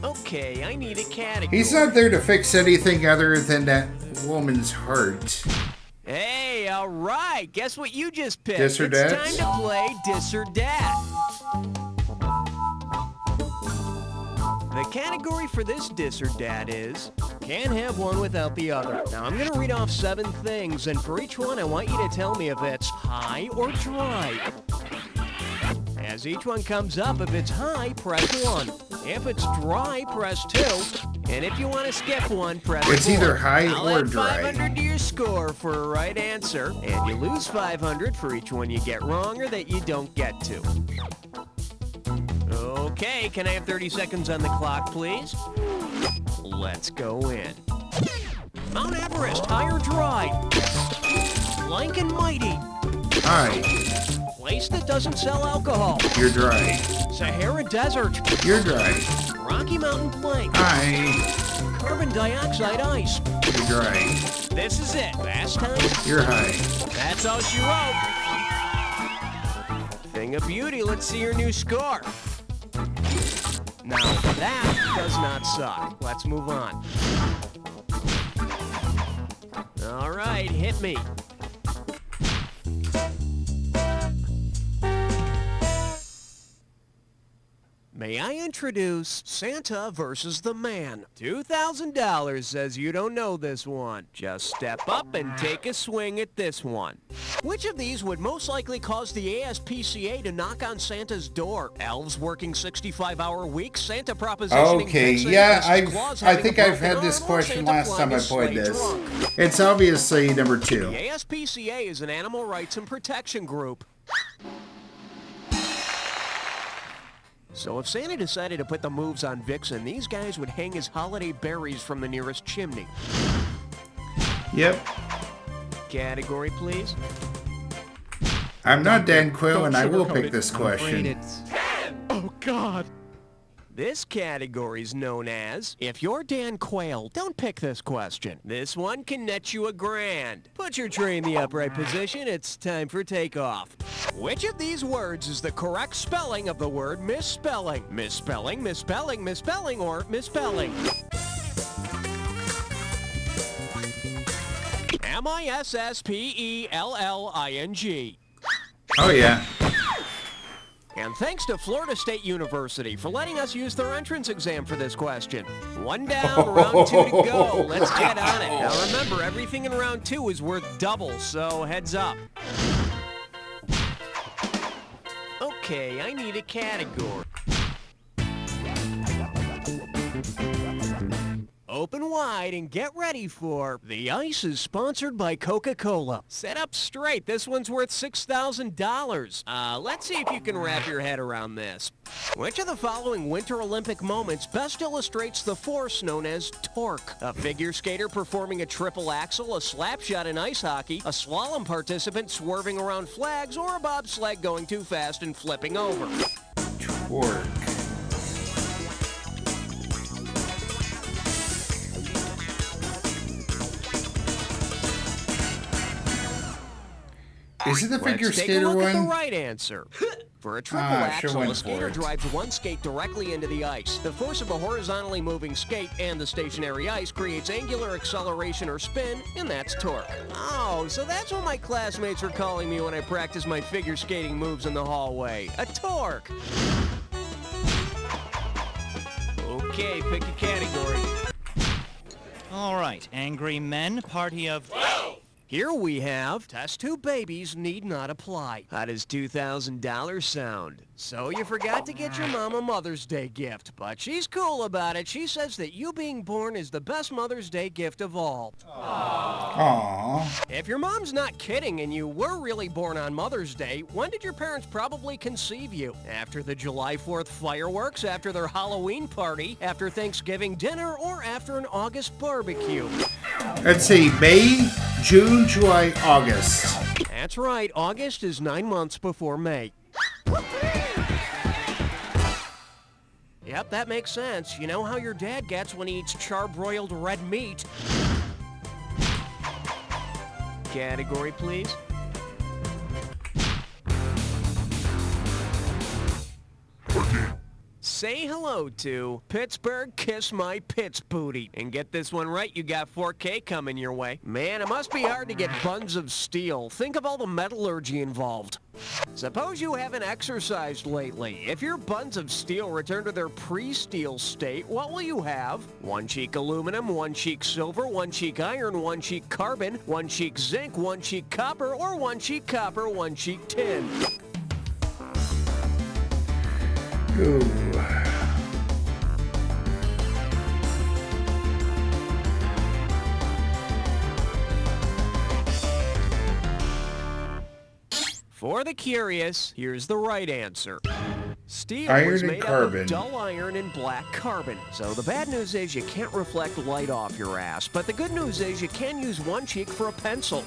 Okay, I need a category. He's not there to fix anything other than that woman's heart. Hey, all right. Guess what you just picked? Dis or It's Dat? time to play Dis or Dat. The category for this Dis or Dat is, can't have one without the other. Now, I'm going to read off 7 things, and for each one, I want you to tell me if it's high or dry. As each one comes up, if it's high, press 1. If it's dry, press 2. And if you want to skip one, press 4. It's either high I'll or add dry. 500 to your score for a right answer, and you lose 500 for each one you get wrong or that you don't get to. Okay, can I have 30 seconds on the clock, please? Let's go in. Mount Everest, high or dry? Lank and Mighty. High. Place that doesn't sell alcohol. You're dry. Sahara Desert. You're dry. Rocky Mountain Plank. High. Carbon dioxide ice. You're dry. This is it. Last time. You're high. That's all she wrote. Thing of beauty, let's see your new score. Now, that does not suck. Let's move on. All right, hit me. may I introduce Santa versus the Man? $2,000 says you don't know this one. Just step up and take a swing at this one. Which of these would most likely cause the ASPCA to knock on Santa's door? Elves working 65-hour weeks, Santa propositioning Okay, yeah, I think I've had this question last time I played this. It's obviously number 2. The ASPCA is an animal rights and protection group. So if Santa decided to put the moves on Vixen, these guys would hang his holiday berries from the nearest chimney. Yep. Category, please. I'm not Dan Quill, and I will pick this question. Oh, God. This category's known as, if you're Dan Quayle, don't pick this question. This one can net you $1,000. Put your tray in the upright position. It's time for takeoff. Which of these words is the correct spelling of the word misspelling? Misspelling, misspelling, misspelling, or misspelling? MISSPELLING. Oh, yeah. And thanks to Florida State University for letting us use their entrance exam for this question. 1 down, round 2 to go. Let's get on it. Now remember, everything in round 2 is worth double, so heads up. Okay, I need a category. Open wide and get ready for The Ice is sponsored by Coca-Cola. Sit up straight. This one's worth $6,000. Let's see if you can wrap your head around this. Which of the following Winter Olympic moments best illustrates the force known as torque? A figure skater performing a triple axel, a slap shot in ice hockey, a slalom participant swerving around flags, or a bobsled going too fast and flipping over? Torque. Is it the figure skater one? Let's take a look at the right answer. For a triple axel, a skater drives one skate directly into the ice. The force of a horizontally moving skate and the stationary ice creates angular acceleration or spin, and that's torque. Oh, so that's what my classmates were calling me when I practiced my figure skating moves in the hallway. A torque. Okay, pick a category. All right, angry men, party of... Whoa! Here we have Test Tube Babies Need Not Apply. How does $2,000 sound? So you forgot to get your mom a Mother's Day gift, but she's cool about it. She says that you being born is the best Mother's Day gift of all. Aww. If your mom's not kidding and you were really born on Mother's Day, when did your parents probably conceive you? After the July 4th fireworks, after their Halloween party, after Thanksgiving dinner, or after an August barbecue? Let's see, May, June, July, August. That's right, August is 9 months before May. Yep, that makes sense. You know how your dad gets when he eats charbroiled red meat. Category, please. Say hello to Pittsburgh Kiss My Pits Booty. And get this one right, you got 4K coming your way. Man, it must be hard to get buns of steel. Think of all the metallurgy involved. Suppose you haven't exercised lately. If your buns of steel return to their pre-steel state, what will you have? One cheek aluminum, one cheek silver, one cheek iron, one cheek carbon, one cheek zinc, one cheek copper, or one cheek copper, one cheek tin. Ooh. For the curious, here's the right answer. Steel Iron was and made out carbon. of dull iron and black carbon. So the bad news is you can't reflect light off your ass. But the good news is you can use one cheek for a pencil.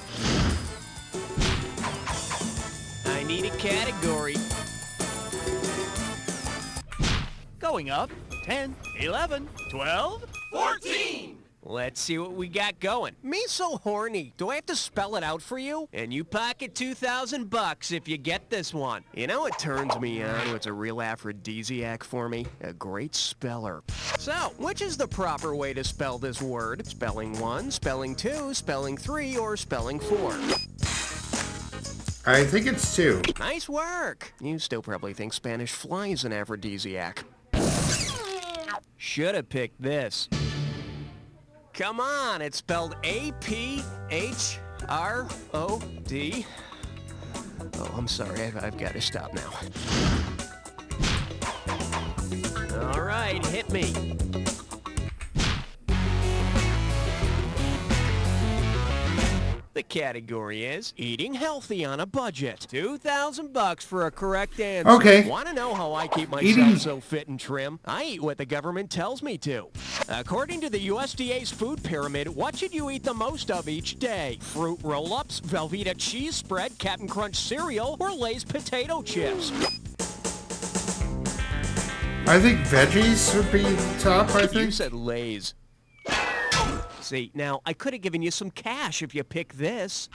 I need a category. Going up, 10, 11, 12, 14! Let's see what we got going. Me so horny. Do I have to spell it out for you? And you pocket $2,000 if you get this one. You know what turns me on? What's a real aphrodisiac for me? A great speller. So, which is the proper way to spell this word? Spelling 1, spelling 2, spelling 3, or spelling 4? I think it's 2. Nice work. You still probably think Spanish fly is an aphrodisiac. should have picked this. Come on, it's spelled A-P-H-R-O-D. Oh, I'm sorry, I've got to stop now. All right, hit me. The category is eating healthy on a budget. $2,000 for a correct answer. Okay. Want to know how I keep myself so fit and trim? I eat what the government tells me to. According to the USDA's food pyramid, what should you eat the most of each day? Fruit roll-ups, Velveeta cheese spread, Captain Crunch cereal, or Lay's potato chips? I think veggies would be the top, I think. You said Lay's. See, now, I could have given you some cash if you picked this.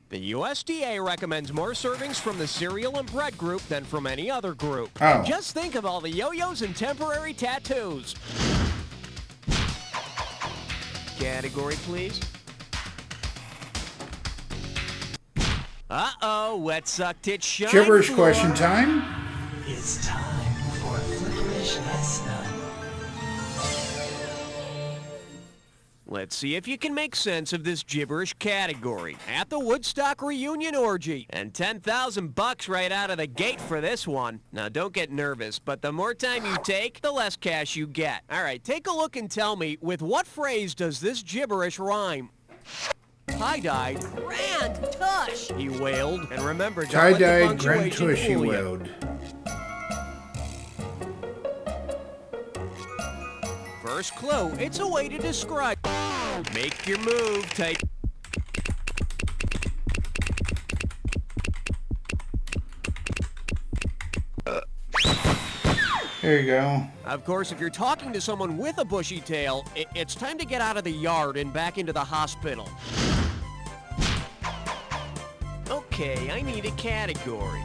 The USDA recommends more servings from the cereal and bread group than from any other group. Oh. Just think of all the yo-yos and temporary tattoos. Category, please. Uh-oh, wet sucked it shine. Gibberish question time. It's time for Flickerish Lesson. Let's see if you can make sense of this gibberish category. At the Woodstock reunion orgy. And $10,000 right out of the gate for this one. Now, don't get nervous, but the more time you take, the less cash you get. All right, take a look and tell me, with what phrase does this gibberish rhyme? Tie-dyed. Grand tush. He wailed. And remember, don't let the Tie-dyed, grand punctuation tush, he fool you. wailed. First clue, it's a way to describe. Make your move, type. There you go. Of course, if you're talking to someone with a bushy tail, it's time to get out of the yard and back into the hospital. Okay, I need a category.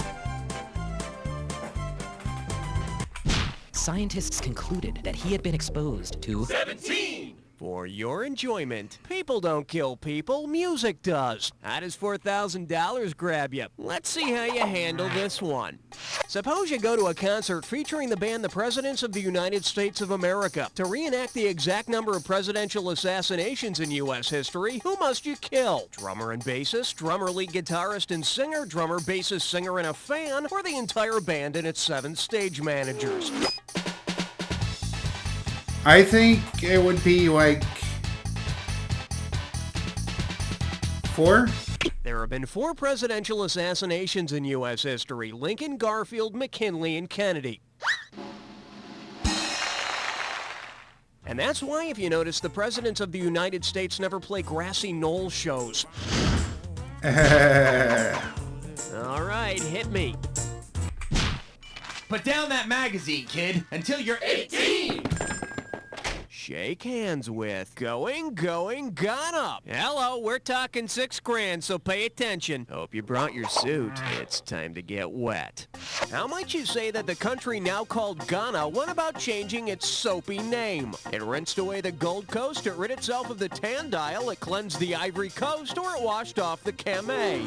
Scientists concluded that he had been exposed to 17! For your enjoyment, people don't kill people, music does. How does $4,000 grab you? Let's see how you handle this one. Suppose you go to a concert featuring the band The Presidents of the United States of America. To reenact the exact number of presidential assassinations in U.S. history, who must you kill? Drummer and bassist, drummer, lead guitarist and singer, drummer, bassist, singer, and a fan, or the entire band and its 7 stage managers? I think it would be like 4. There have been 4 presidential assassinations in U.S. history: Lincoln, Garfield, McKinley, and Kennedy. And that's why, if you notice, the presidents of the United States never play grassy knoll shows. All right, hit me. Put down that magazine, kid, until you're 18! Shake hands with Going, Gone Up. Hello, we're talking $6,000, so pay attention. Hope you brought your suit. It's time to get wet. How might you say that the country now called Ghana went about changing its soapy name? It rinsed away the Gold Coast, it rid itself of the Tan Dial, it cleansed the Ivory Coast, or it washed off the Camay.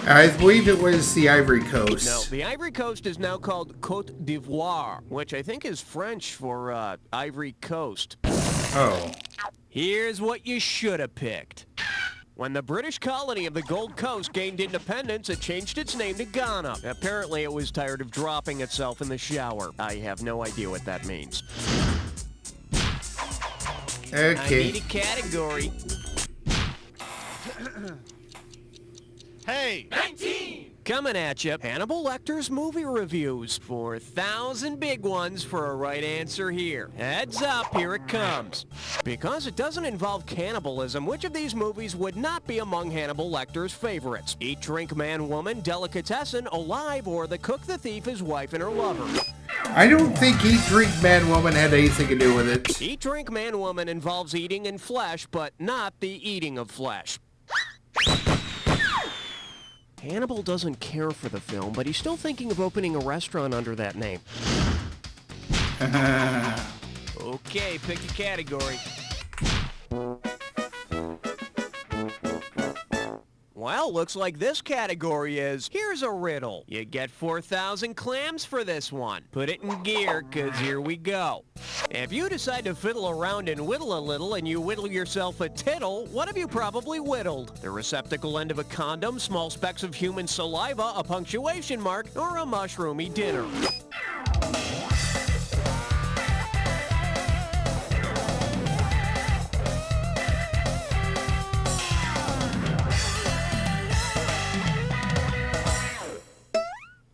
I believe it was the Ivory Coast. No, the Ivory Coast is now called Côte d'Ivoire, which I think is French for Ivory Coast. Oh. Here's what you should have picked. When the British colony of the Gold Coast gained independence, it changed its name to Ghana. Apparently, it was tired of dropping itself in the shower. I have no idea what that means. Okay. I need a category. Hey! 19! Coming at you, Hannibal Lecter's movie reviews. 4,000 big ones for a right answer here. Heads up, here it comes. Because it doesn't involve cannibalism, which of these movies would not be among Hannibal Lecter's favorites? Eat, Drink, Man, Woman, Delicatessen, Alive, or The Cook, the Thief, His Wife, and Her Lover? I don't think Eat, Drink, Man, Woman had anything to do with it. Eat, Drink, Man, Woman involves eating and flesh, but not the eating of flesh. Hannibal doesn't care for the film, but he's still thinking of opening a restaurant under that name. Okay, pick a category. Well, looks like this category is, here's a riddle. You get 4,000 clams for this one. Put it in gear, 'cause here we go. If you decide to fiddle around and whittle a little and you whittle yourself a tittle, what have you probably whittled? The receptacle end of a condom, small specks of human saliva, a punctuation mark, or a mushroomy dinner?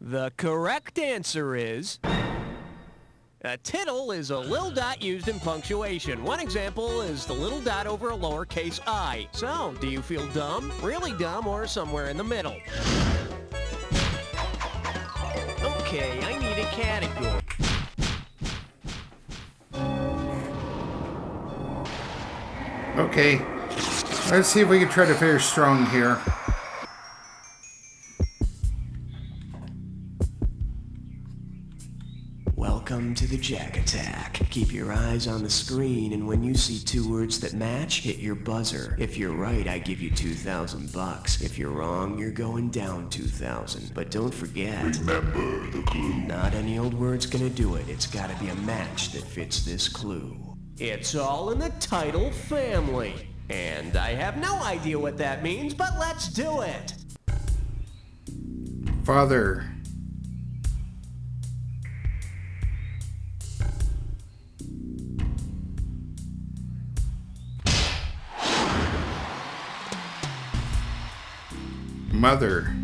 The correct answer is... a tittle is a little dot used in punctuation. One example is the little dot over a lowercase I. So, do you feel dumb, really dumb, or somewhere in the middle? Okay, I need a category. Okay, let's see if we can try to fare strong here. Welcome to the Jack Attack. Keep your eyes on the screen, and when you see two words that match, hit your buzzer. If you're right, I give you $2,000. If you're wrong, you're going down 2,000. But don't forget, remember the clue. Not any old word's gonna do it. It's gotta be a match that fits this clue. It's all in the title family. And I have no idea what that means, but let's do it. Father. Mother.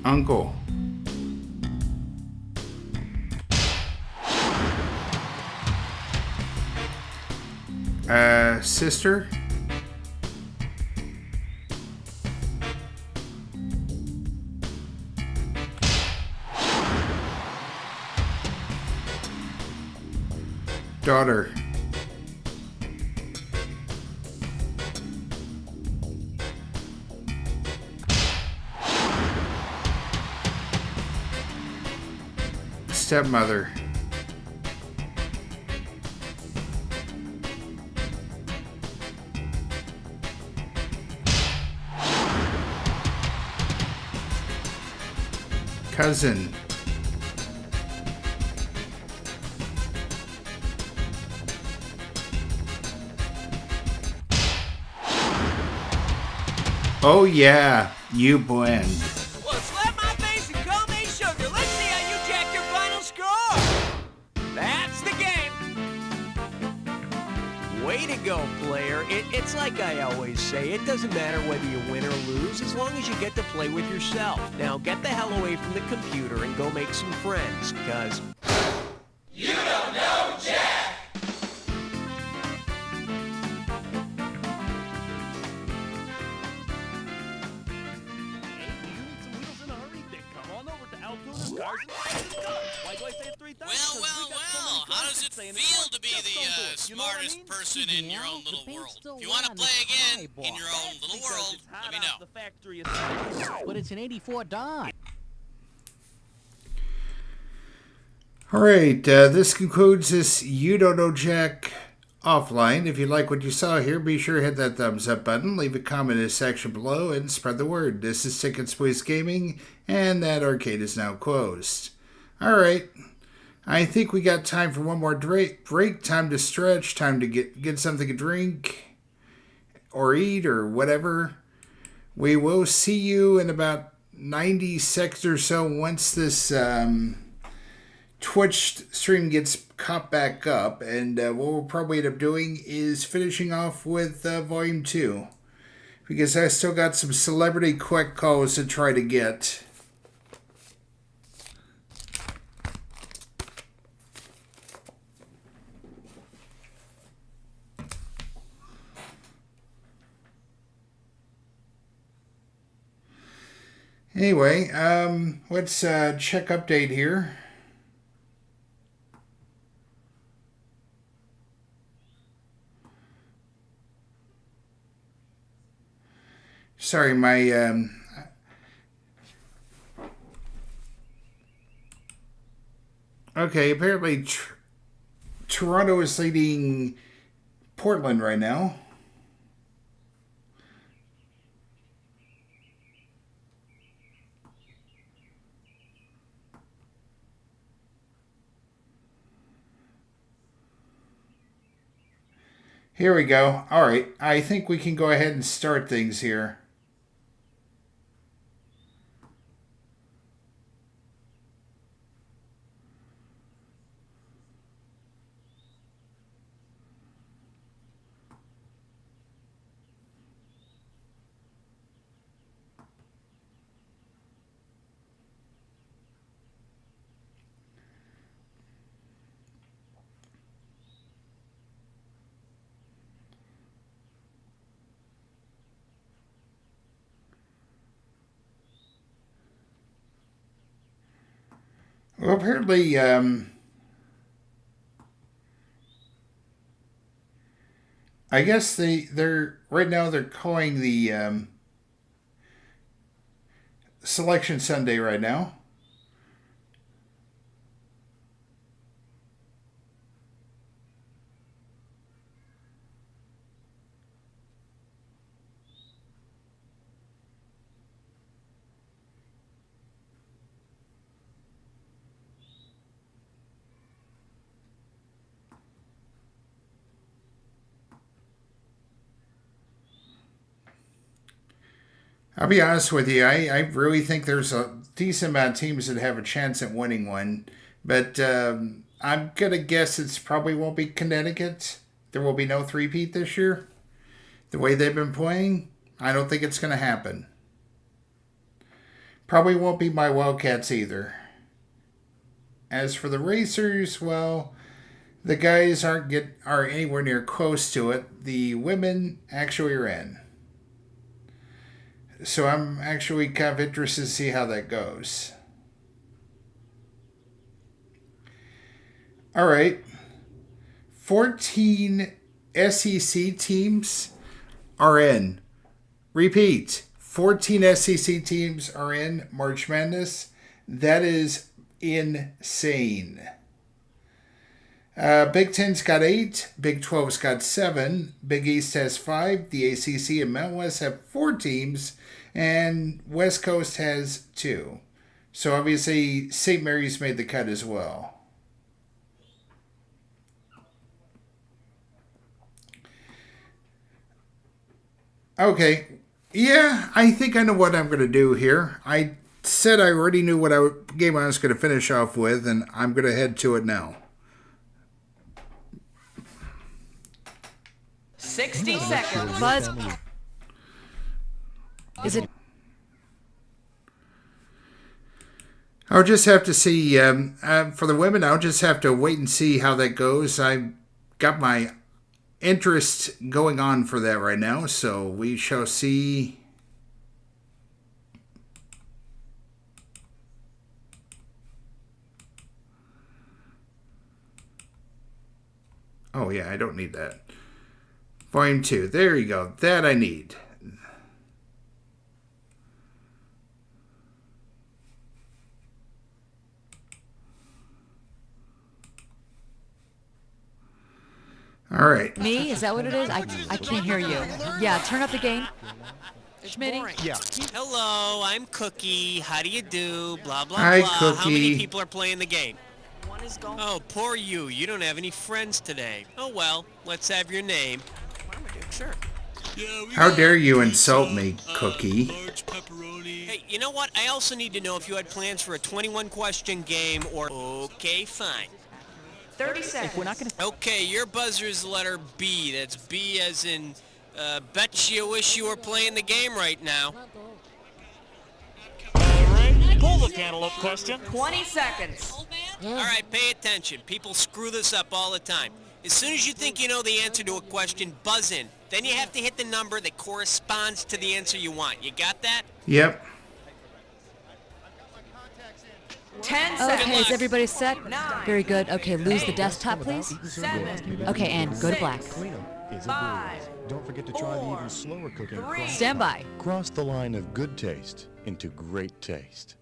Uncle. Sister. Daughter. Stepmother. Cousin. Oh yeah, you blend. Well, slap my face and call me sugar. Let's see how you jack your final score. That's the game. Way to go, player. It's like I always say, it doesn't matter whether you win or lose, as long as you get to play with yourself. Now get the hell away from the computer and go make some friends, cause... you don't know Jack! Well, how does it feel to be the smartest person in your own little world? If you want to play again in your own little world, let me know. But it's an 84 Dodge. Alright, this concludes this You Don't Know Jack offline. If you like what you saw here, be sure to hit that thumbs up button, leave a comment in the section below, and spread the word. This is Sick and Squeeze Gaming, and that arcade is now closed. Alright, I think we got time for one more break, time to stretch, time to get something to drink, or eat, or whatever. We will see you in about 90 seconds or so once this Twitch stream gets caught back up, and what we'll probably end up doing is finishing off with Volume 2, because I still got some celebrity quick calls to try to get. Anyway, let's check update here. Sorry, my Okay, apparently Toronto is leading Portland right now. Here we go. All right, I think we can go ahead and start things here. Well, apparently, I guess they're right now they're calling the Selection Sunday right now. I'll be honest with you, I really think there's a decent amount of teams that have a chance at winning one. But I'm going to guess it's probably won't be Connecticut. There will be no three-peat this year. The way they've been playing, I don't think it's going to happen. Probably won't be my Wildcats either. As for the Racers, well, the guys are anywhere near close to it. The women actually are in. So I'm actually kind of interested to see how that goes. All right. 14 SEC teams are in. Repeat. 14 SEC teams are in March Madness. That is insane. Big Ten's got 8. Big 12's got 7. Big East has 5. The ACC and Mountain West have 4 teams. And West Coast has 2. So obviously St. Mary's made the cut as well. Okay. Yeah, I think I know what I'm going to do here. I said I already knew what game I was going to finish off with, and I'm going to head to it now. 60 seconds. Buzz. Is it? I'll just have to see. For the women, I'll just have to wait and see how that goes. I got my interest going on for that right now, so we shall see. Oh yeah, I don't need that. Volume 2. There you go. That I need. All right. Me? Is that what it is? I can't hear you. Yeah, turn up the gain. Schmitty? Yeah. Hello, I'm Cookie. How do you do? Blah, blah, Hi, blah. Cookie. How many people are playing the game? One is gone. Oh, poor you. You don't have any friends today. Oh, well, let's have your name. Sure. How dare you insult me, Cookie? Hey, you know what? I also need to know if you had plans for a 21-question game or... Okay, fine. 30 seconds. We're not gonna... Okay, your buzzer is the letter B. That's B as in, bet you wish you were playing the game right now. Alright, pull the cantaloupe question. 20 seconds. Alright, pay attention. People screw this up all the time. As soon as you think you know the answer to a question, buzz in. Then you have to hit the number that corresponds to the answer you want. You got that? Yep. 10 seconds. Okay, is everybody set? Very good. Okay, lose the desktop, please. 7. Okay, and go to black. 5. Don't forget to try the even slower cooking. Stand by. Cross the line of good taste into great taste.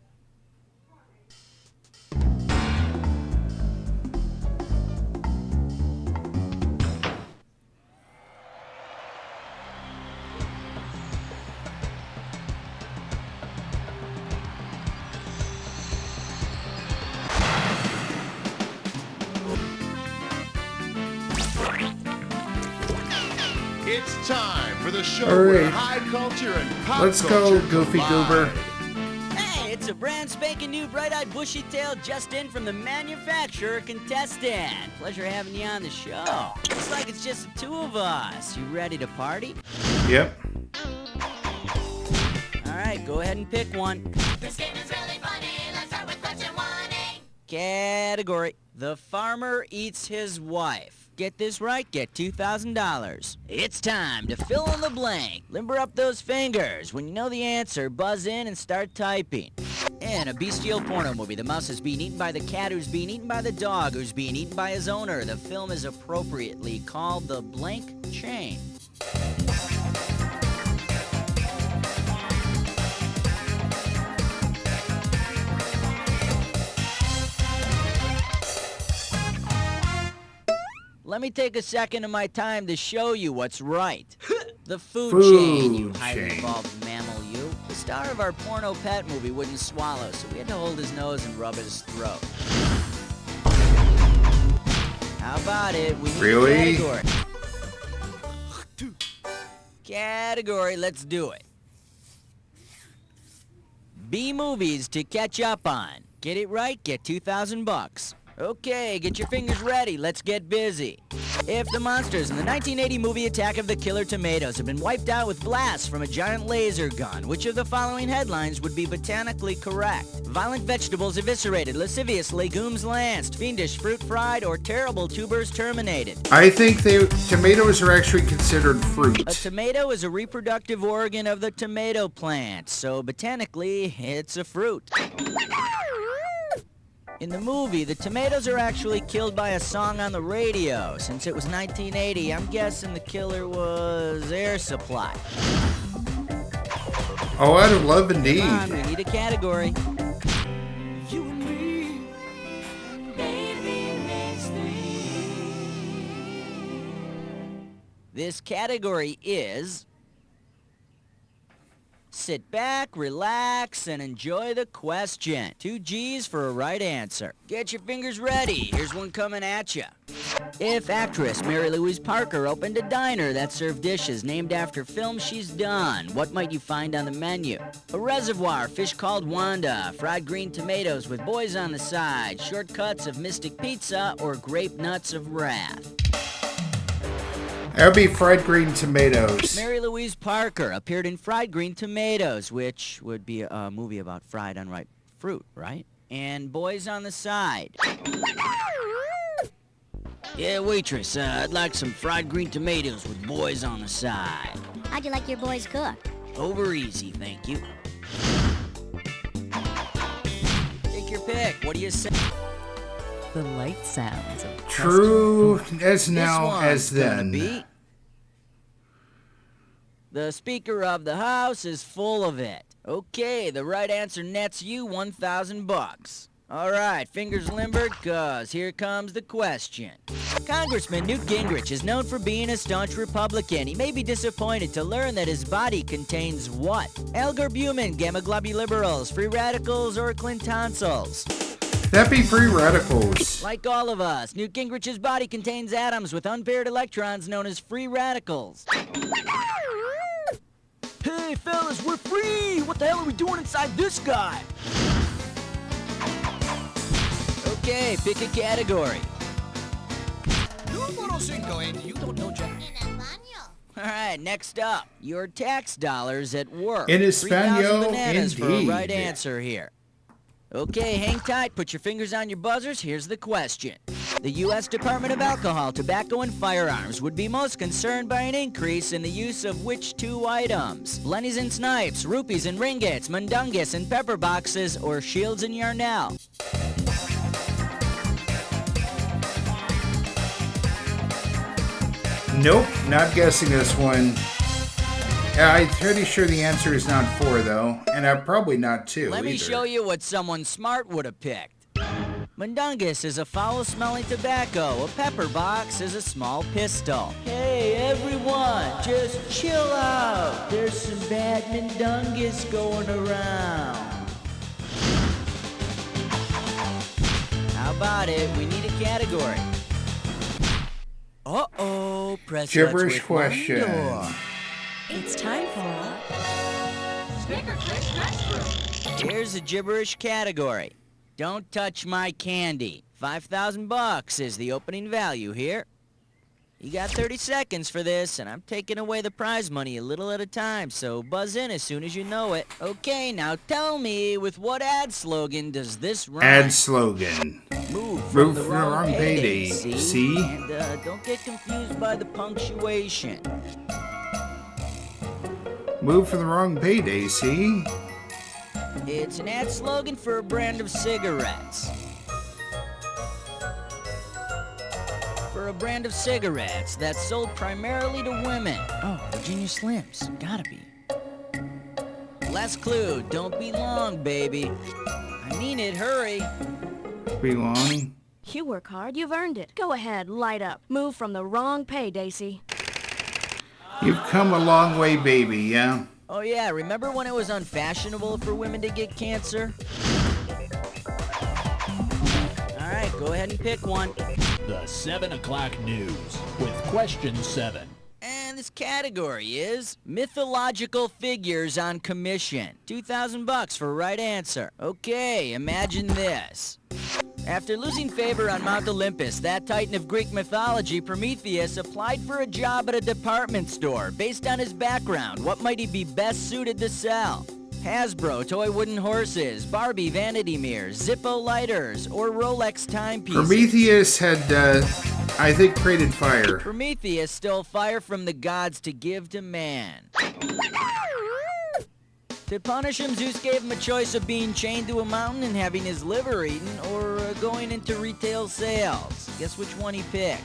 It's time for the show All where right. high culture and pop Let's culture go, Goofy collide. Goober. Hey, it's a brand spanking new bright-eyed bushy tail just in from the manufacturer contestant. Pleasure having you on the show. Looks like it's just the two of us. You ready to party? Yep. All right, go ahead and pick one. This game is really funny. Let's start with question 1A. Category: The farmer eats his wife. Get this right, get $2,000. It's time to fill in the blank. Limber up those fingers. When you know the answer, buzz in and start typing. In a bestial porno movie, the mouse is being eaten by the cat who's being eaten by the dog who's being eaten by his owner. The film is appropriately called The Blank Chain. Let me take a second of my time to show you what's right. The food chain, you highly evolved mammal, you. The star of our porno pet movie wouldn't swallow, so we had to hold his nose and rub his throat. How about it? We need Really? a category. Category, let's do it. B movies to catch up on. Get it right, get $2,000. Okay, get your fingers ready. Let's get busy. If the monsters in the 1980 movie Attack of the Killer Tomatoes had been wiped out with blasts from a giant laser gun, which of the following headlines would be botanically correct? Violent vegetables eviscerated, lascivious legumes lanced, fiendish fruit fried, or terrible tubers terminated. I think tomatoes are actually considered fruit. A tomato is a reproductive organ of the tomato plant, so botanically, it's a fruit. In the movie, the tomatoes are actually killed by a song on the radio. Since it was 1980, I'm guessing the killer was Air Supply. Oh, out of love indeed. Come on, we need a category. You and me, baby, makes three. This category is... Sit back, relax, and enjoy the question. 2 G's for a right answer. Get your fingers ready. Here's one coming at you. If actress Mary Louise Parker opened a diner that served dishes named after films she's done, what might you find on the menu? A reservoir, fish called Wanda, fried green tomatoes with boys on the side, shortcuts of Mystic Pizza, or grape nuts of wrath. That would be fried green tomatoes. Mary Louise Parker appeared in Fried Green Tomatoes, which would be a movie about fried unripe fruit, right? And Boys on the Side. Yeah, waitress, I'd like some fried green tomatoes with boys on the side. How'd you like your boys cooked? Over easy, thank you. Take your pick. What do you say? The light sounds of True as This now one's as gonna then. be- The Speaker of the House is full of it. Okay, the right answer nets you $1,000. All right, fingers limbered, cause here comes the question. Congressman Newt Gingrich is known for being a staunch Republican. He may be disappointed to learn that his body contains what? L-Garbumin, gamma-globuliberals, free radicals, or Clintonsils? That'd be free radicals. Like all of us, Newt Gingrich's body contains atoms with unpaired electrons known as free radicals. Hey, fellas, we're free! What the hell are we doing inside this guy? Okay, pick a category. Número 5, and you don't know Jack. All right, next up, your tax dollars at work. In 3,000 Espanol, bananas for a indeed. right answer here. Okay, hang tight, put your fingers on your buzzers. Here's the question. The U.S. Department of Alcohol, Tobacco, and Firearms would be most concerned by an increase in the use of which 2 items? Blennies and Snipes, Rupees and Ringgits, Mundungus and Pepper Boxes, or Shields and Yarnell? Nope, not guessing this one. I'm pretty sure the answer is not 4, though. And I'm probably not 2 Let me either. show you what someone smart would have picked. Mundungus is a foul-smelling tobacco. A pepper box is a small pistol. Hey, everyone, just chill out. There's some bad Mundungus going around. How about it? We need a category. Uh-oh, press Gibberish X with one question. door. It's time for Snicker Trick Restroom. Here's a gibberish category. Don't touch my candy. $5,000 is the opening value here. You got 30 seconds for this, and I'm taking away the prize money a little at a time, so buzz in as soon as you know it. Okay, now tell me, with what ad slogan does this rhyme? Ad slogan. Move from the wrong payday, see? And don't get confused by the punctuation. Move for the wrong payday, see? It's an ad slogan for a brand of cigarettes. For a brand of cigarettes that's sold primarily to women. Oh, Virginia Slims. Gotta be. Last clue. Don't be long, baby. I mean it. Hurry. Be long. You work hard. You've earned it. Go ahead. Light up. Move from the wrong pay, Daisy. You've come a long way, baby, yeah? Oh, yeah. Remember when it was unfashionable for women to get cancer? All right. Go ahead and pick one. The 7 o'clock news with question 7. And this category is mythological figures on commission. $2,000 for right answer. Okay, imagine this. After losing favor on Mount Olympus, that titan of Greek mythology, Prometheus, applied for a job at a department store. Based on his background, what might he be best suited to sell? Hasbro toy wooden horses, Barbie vanity mirrors, Zippo lighters, or Rolex timepieces. Prometheus had, I think, created fire. Prometheus stole fire from the gods to give to man. To punish him, Zeus gave him a choice of being chained to a mountain and having his liver eaten, or going into retail sales. Guess which one he picked?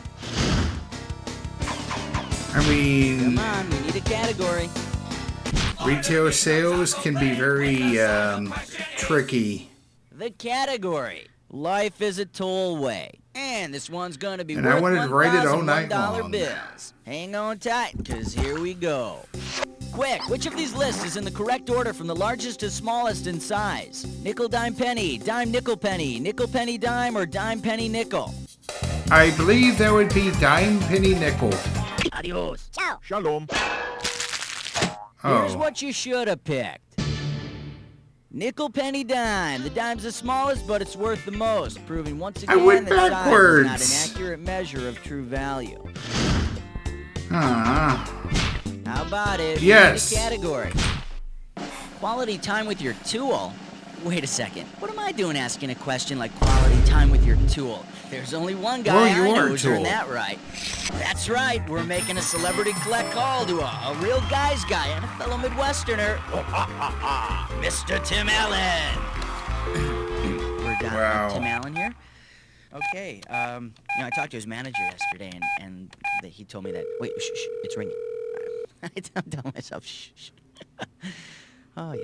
I mean... Come on, we need a category. Retail sales can be very, tricky. The category. Life is a tollway. And this one's gonna be And worth I wanted to write it all night $1,001 long. bills. Hang on tight, because here we go. Quick, which of these lists is in the correct order from the largest to smallest in size? Nickel, dime, penny, nickel, penny, dime, or dime, penny, nickel? I believe that would be dime, penny, nickel. Adios. Ciao. Shalom. Here's Oh. what you should have picked. Nickel, penny, dime. The dime's the smallest, but it's worth the most, proving once I again went that backwards. size is not an accurate measure of true value. Ah. How about it? Yes. We need a category. Quality time with your tool? Wait a second. What am I doing asking a question like quality time with your tool? There's only one guy Well, I you know are who's tool. earned that right. That's right. We're making a celebrity collect call to a real guy's guy and a fellow Midwesterner. Mr. Tim Allen. We're down Wow. with Tim Allen here. Okay. I talked to his manager yesterday, and he told me that. Wait, shh, it's ringing. I'm telling myself, shh. Oh yeah.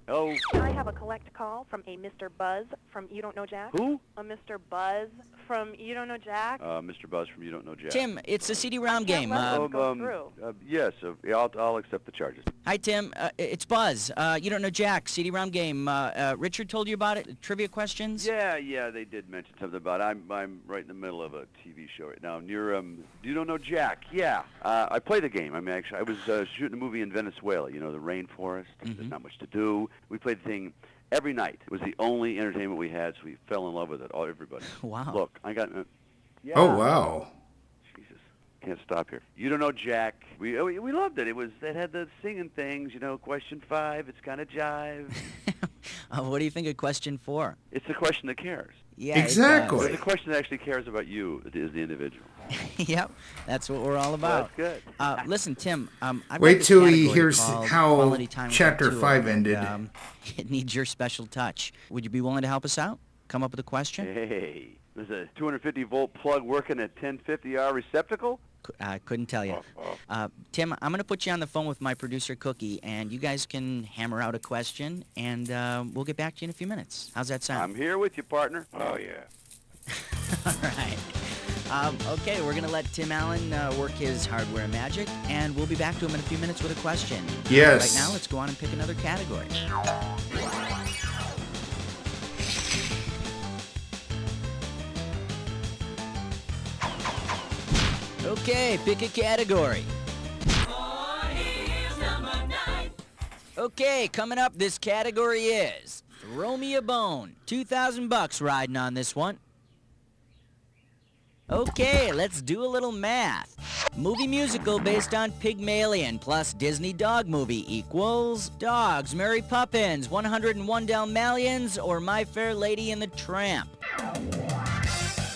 Oh. I have a collect call from a Mr. Buzz from You Don't Know Jack. Who? A Mr. Buzz from You Don't Know Jack. Mr. Buzz from You Don't Know Jack. Tim, it's a CD-ROM game. Yes, I'll accept the charges. Hi, Tim. It's Buzz. You Don't Know Jack, CD-ROM game. Richard told you about it? Trivia questions? Yeah, they did mention something about it. I'm right in the middle of a TV show right now. Near, You Don't Know Jack. Yeah. I play the game. I mean, actually, I was shooting a movie in Venezuela, the rainforest. There's not much to do. We played the thing every night. It was the only entertainment we had, so we fell in love with it, everybody. Wow. Look, I got... yeah. Oh, wow. Jesus. Can't stop here. You Don't Know Jack. We loved it. It had the singing things, question 5. It's kind of jive. What do you think of question 4? It's the question that cares. Yeah, Exactly. It's the question that actually cares about you as the individual. Yep, that's what we're all about. Well, that's good. Listen, Tim, I've Wait got this till he category hears called how Quality Time with Chapter Your Tool, 5 and, ended. It needs your special touch. Would you be willing to help us out? Come up with a question? Hey, there's a 250-volt plug working at 1050R receptacle? I couldn't tell you. Tim, I'm going to put you on the phone with my producer, Cookie, and you guys can hammer out a question, and we'll get back to you in a few minutes. How's that sound? I'm here with you, partner. Oh, yeah. All right. Okay, we're going to let Tim Allen work his hardware magic, and we'll be back to him in a few minutes with a question. Yes. Right now, let's go on and pick another category. Okay, pick a category. Okay, coming up, this category is Throw Me a Bone. $2,000 riding on this one. Okay, let's do a little math. Movie musical based on Pygmalion plus Disney dog movie equals Dogs, Mary Poppins, 101 Dalmatians, or My Fair Lady and the Tramp.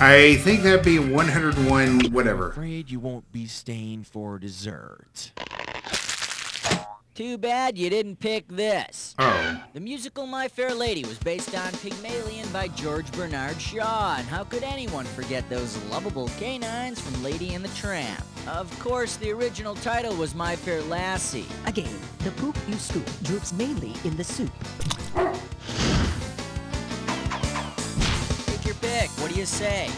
I think that'd be 101 whatever. Afraid you won't be staying for dessert. Too bad you didn't pick this. Oh. The musical My Fair Lady was based on Pygmalion by George Bernard Shaw, and how could anyone forget those lovable canines from Lady and the Tramp? Of course, the original title was My Fair Lassie. Again, the poop you scoop droops mainly in the soup. Take your pick. What do you say?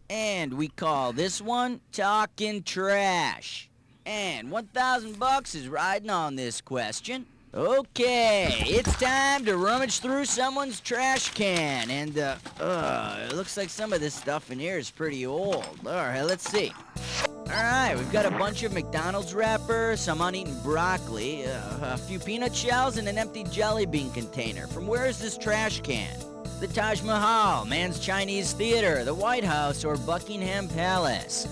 And we call this one Talkin' Trash. And $1,000 is riding on this question. Okay, it's time to rummage through someone's trash can. And, it looks like some of this stuff in here is pretty old. All right, let's see. All right, we've got a bunch of McDonald's wrappers, some uneaten broccoli, a few peanut shells, and an empty jelly bean container. From where is this trash can? The Taj Mahal, Man's Chinese Theater, the White House, or Buckingham Palace?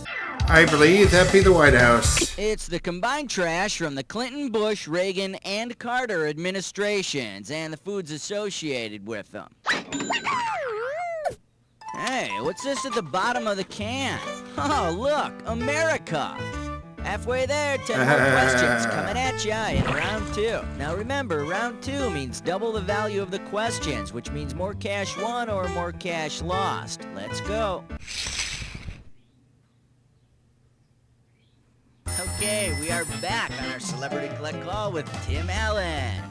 I believe that'd be the White House. It's the combined trash from the Clinton, Bush, Reagan, and Carter administrations, and the foods associated with them. Hey, what's this at the bottom of the can? Oh, look, America! Halfway there, 10 more questions coming at ya in round 2. Now remember, round 2 means double the value of the questions, which means more cash won or more cash lost. Let's go. Okay, we are back on our Celebrity Collect Call with Tim Allen.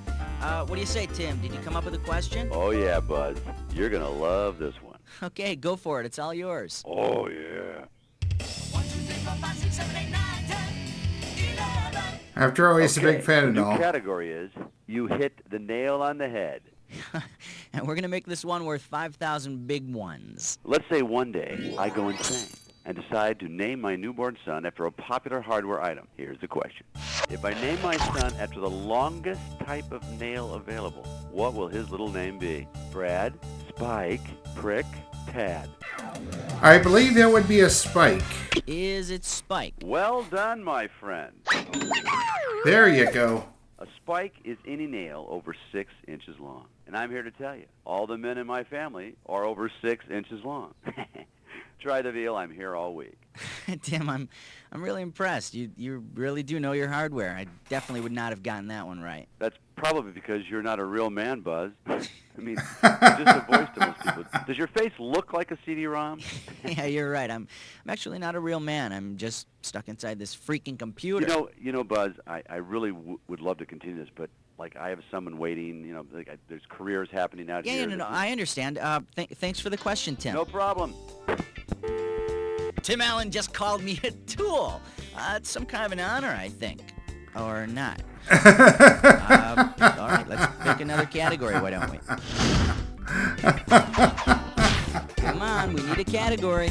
What do you say, Tim? Did you come up with a question? Oh, yeah, Buzz. You're going to love this one. Okay, go for it. It's all yours. Oh, yeah. After all, he's a big fan and the all. new category is You Hit the Nail on the Head. And we're going to make this one worth 5,000 big ones. Let's say one day I go insane and decide to name my newborn son after a popular hardware item. Here's the question. If I name my son after the longest type of nail available, what will his little name be? Brad, Spike, Prick, Tad? I believe that would be a Spike. Is it Spike? Well done, my friend. There you go. A spike is any nail over 6 inches long. And I'm here to tell you, all the men in my family are over 6 inches long. Try the veal, I'm here all week. Tim, I'm really impressed. You really do know your hardware. I definitely would not have gotten that one right. That's probably because you're not a real man, Buzz. I mean, just a voice to most people. Does your face look like a CD-ROM? Yeah, you're right. I'm actually not a real man. I'm just stuck inside this freaking computer. You know, Buzz, I really would love to continue this, but like I have someone waiting, you know, like there's careers happening out here. Yeah, no, I understand. Thanks for the question, Tim. No problem. Tim Allen just called me a tool. It's some kind of an honor, I think. Or not. All right, let's pick another category, why don't we? Come on, we need a category.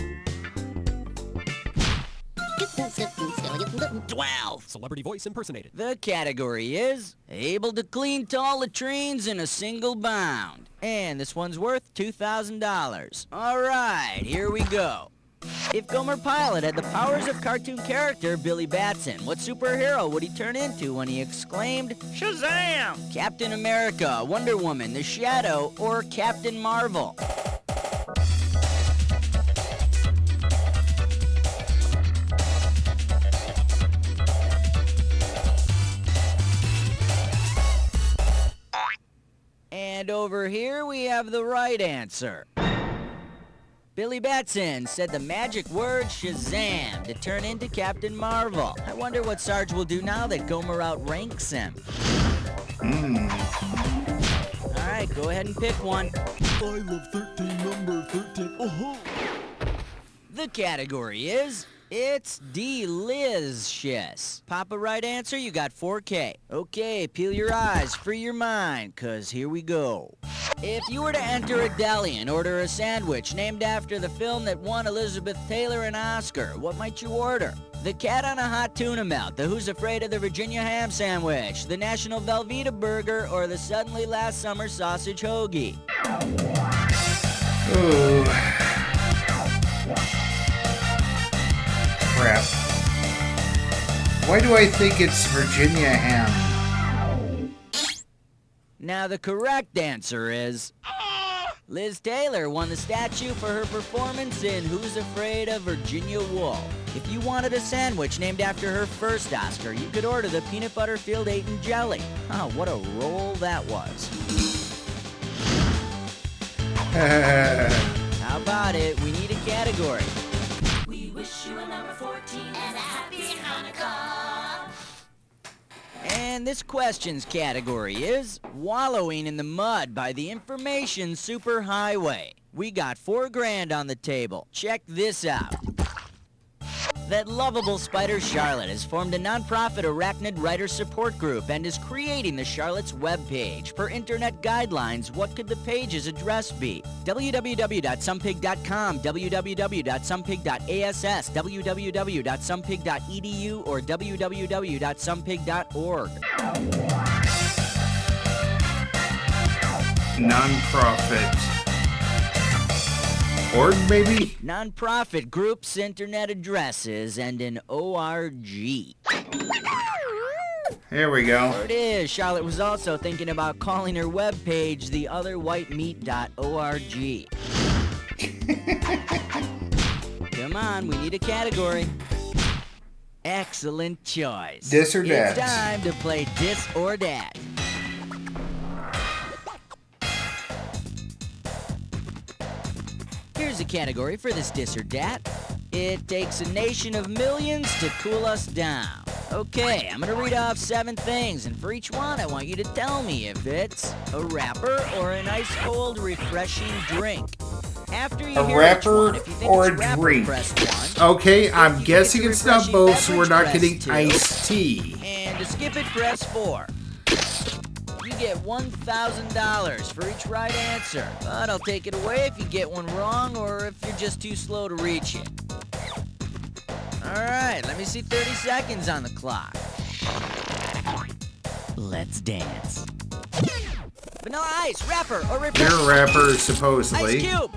12. Celebrity voice impersonated. The category is able to clean tall latrines in a single bound. And this one's worth $2,000. All right, here we go. If Gomer Pyle had the powers of cartoon character Billy Batson, what superhero would he turn into when he exclaimed, Shazam! Captain America, Wonder Woman, The Shadow, or Captain Marvel? And over here we have the right answer. Billy Batson said the magic word Shazam to turn into Captain Marvel. I wonder what Sarge will do now that Gomer outranks him. All right, go ahead and pick one. I love 13, number 13. Oh-ho. The category is, it's delicious. Pop a right answer, you got $4K. Okay, peel your eyes, free your mind, 'cause here we go. If you were to enter a deli and order a sandwich named after the film that won Elizabeth Taylor an Oscar, what might you order? The Cat on a Hot Tuna Melt, the Who's Afraid of the Virginia Ham Sandwich, the National Velveeta Burger, or the Suddenly Last Summer Sausage Hoagie? Ooh. Crap. Why do I think it's Virginia Ham? Now the correct answer is... Liz Taylor won the statue for her performance in Who's Afraid of Virginia Woolf. If you wanted a sandwich named after her first Oscar, you could order the Peanut Butter Filled 8 Jelly. Oh, what a roll that was. How about it? We need a category. We wish you a number 14 and a happy Hanukkah. And this question's category is Wallowing in the Mud by the Information Superhighway. We got $4,000 on the table. Check this out. That lovable spider Charlotte has formed a non-profit arachnid writer support group and is creating the Charlotte's webpage. Per internet guidelines, what could the page's address be? www.somepig.com, www.somepig.ass, www.somepig.edu, or www.somepig.org. Non-profit. Org, maybe? Non-profit groups, internet addresses, and an ORG. There we go. There it is. Charlotte was also thinking about calling her webpage theotherwhitemeat.org. Come on, we need a category. Excellent choice. Dis or dat. It's time to play Dis or Dat. Here's a category for this Dis or Dat. It takes a nation of millions to cool us down. Okay, I'm gonna read off 7 things, and for each one, I want you to tell me if it's a wrapper or an ice cold, refreshing drink. After you hear each one, if you think or it's a wrapper, drink? press 1. Okay, I'm guessing it's not refreshing both, so we're beverage, not press getting 2. iced tea. And to skip it, press 4. You get $1,000 for each right answer, but I'll take it away if you get one wrong or if you're just too slow to reach it. Alright, let me see 30 seconds on the clock. Let's dance. Vanilla Ice, wrapper, or refreshing. You're a rapper, supposedly. Ice Cube.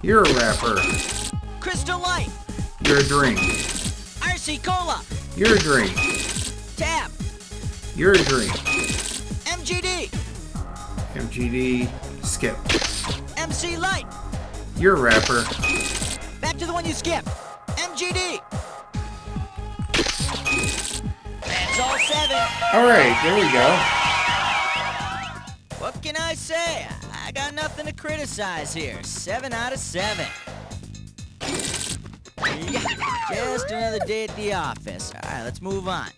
You're a rapper. Crystal Light. You're a drink. RC Cola. You're a drink. Tab. You're a drink. MGD. MGD. Skip. MC Light. You're a rapper. Back to the one you skipped. MGD. That's all 7. Alright, there we go. What can I say? I got nothing to criticize here. 7 out of 7. Just another day at the office. Alright, let's move on.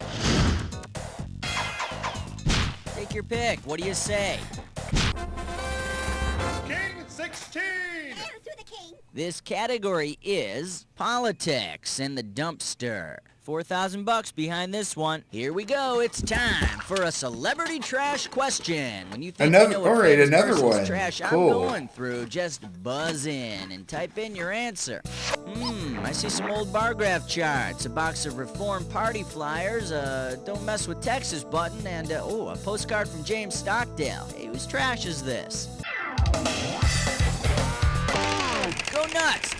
Take your pick. What do you say? King 16! This category is politics in the dumpster. $4,000 behind this one. Here we go. It's time for a celebrity trash question. When you think Another- you know a all right, famous another person's one. trash Cool. I'm going through, just buzz in and type in your answer. I see some old bar graph charts, a box of Reform Party flyers, a Don't Mess with Texas button, and a postcard from James Stockdale. Hey, whose trash is this? Go nuts!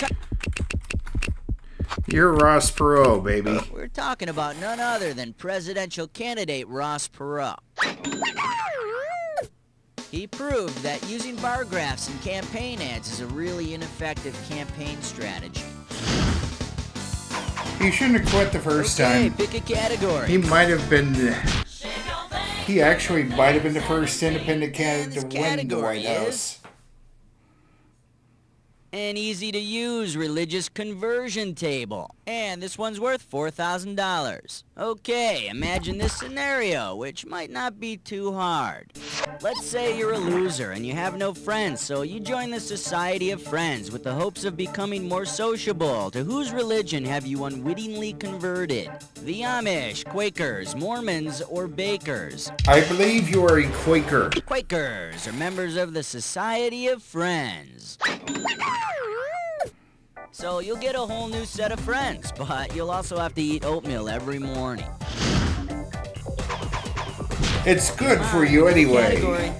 You're Ross Perot, baby. We're talking about none other than presidential candidate Ross Perot. He proved that using bar graphs in campaign ads is a really ineffective campaign strategy. He shouldn't have quit the first time. Pick a category. He might have been... He actually might have been the first independent candidate to win the White House. An easy-to-use religious conversion table. And this one's worth $4,000. Okay, imagine this scenario, which might not be too hard. Let's say you're a loser and you have no friends, so you join the Society of Friends with the hopes of becoming more sociable. To whose religion have you unwittingly converted? The Amish, Quakers, Mormons, or Bakers? I believe you are a Quaker. Quakers are members of the Society of Friends. So you'll get a whole new set of friends, but you'll also have to eat oatmeal every morning. It's good for you anyway. Category.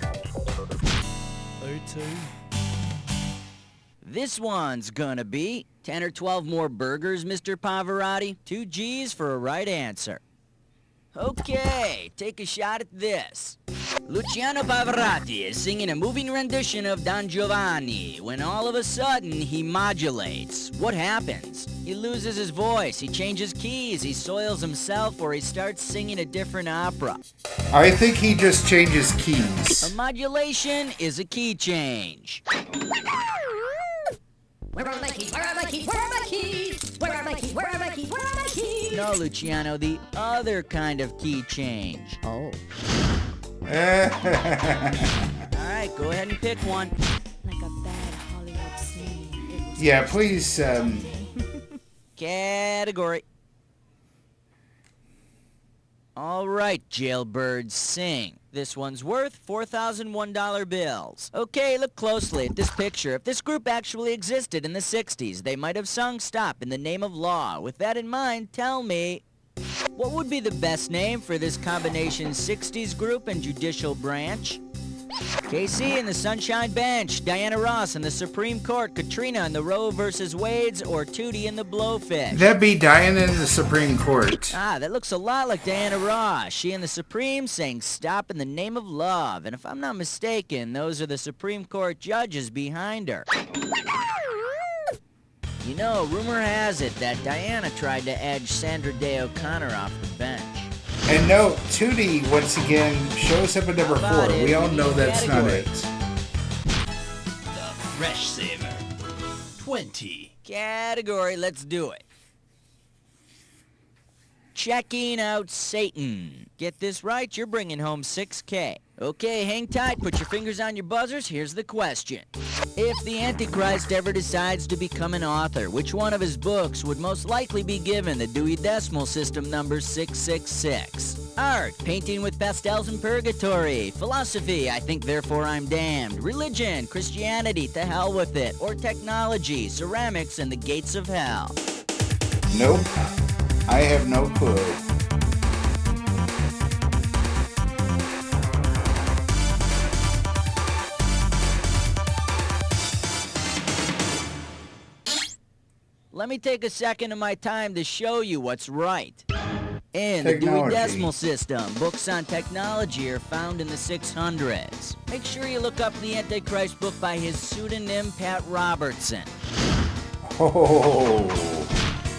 This one's gonna be 10 or 12 more burgers, Mr. Pavarotti. 2 G's for a right answer. Okay, take a shot at this. Luciano Pavarotti is singing a moving rendition of Don Giovanni when all of a sudden he modulates. What happens? He loses his voice, he changes keys, he soils himself, or he starts singing a different opera. I think he just changes keys. A modulation is a key change. Where are my keys? Where are my keys? Where are my keys? Where are my keys? Where are my keys? Where are my keys? No, Luciano, the other kind of key change. Oh. Alright, go ahead and pick one. Like a bad Hollywood scene. Yeah, please, Category. Alright, jailbirds, sing. This one's worth $4,001 bills. Okay, look closely at this picture. If this group actually existed in the 60s, they might have sung Stop in the Name of Law. With that in mind, tell me, what would be the best name for this combination 60s group and judicial branch? KC and the Sunshine Bench, Diana Ross and the Supreme Court, Katrina and the Roe versus Wades, or Tootie and the Blowfish? That'd be Diana in the Supreme Court. Ah, that looks a lot like Diana Ross. She and the Supreme sang Stop in the Name of Love. And if I'm not mistaken, those are the Supreme Court judges behind her. You know, rumor has it that Diana tried to edge Sandra Day O'Connor off the bench. And no, Tootie, once again, shows up at number 4. We all know that's not it. The Fresh Saver. 20. Category, let's do it. Checking out Satan. Get this right, you're bringing home $6K. Okay, hang tight, put your fingers on your buzzers. Here's the question. If the Antichrist ever decides to become an author, which one of his books would most likely be given the Dewey Decimal System number 666? Art, painting with pastels in purgatory. Philosophy, I think therefore I'm damned. Religion, Christianity, to hell with it. Or technology, ceramics, and the gates of hell. Nope. I have no clue. Let me take a second of my time to show you what's right. In the Dewey Decimal System, books on technology are found in the 600s. Make sure you look up the Antichrist book by his pseudonym Pat Robertson. Oh.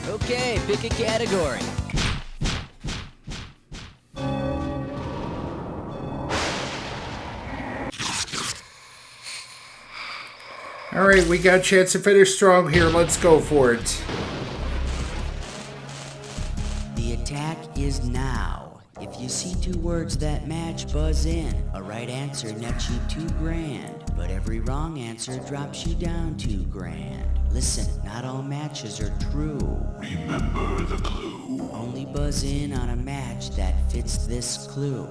Okay, pick a category. All right, we got a chance to finish strong here. Let's go for it. The attack is now. If you see 2 words that match, buzz in. A right answer nets you $2,000, but every wrong answer drops you down $2,000. Listen, not all matches are true. Remember the clue. Only buzz in on a match that fits this clue.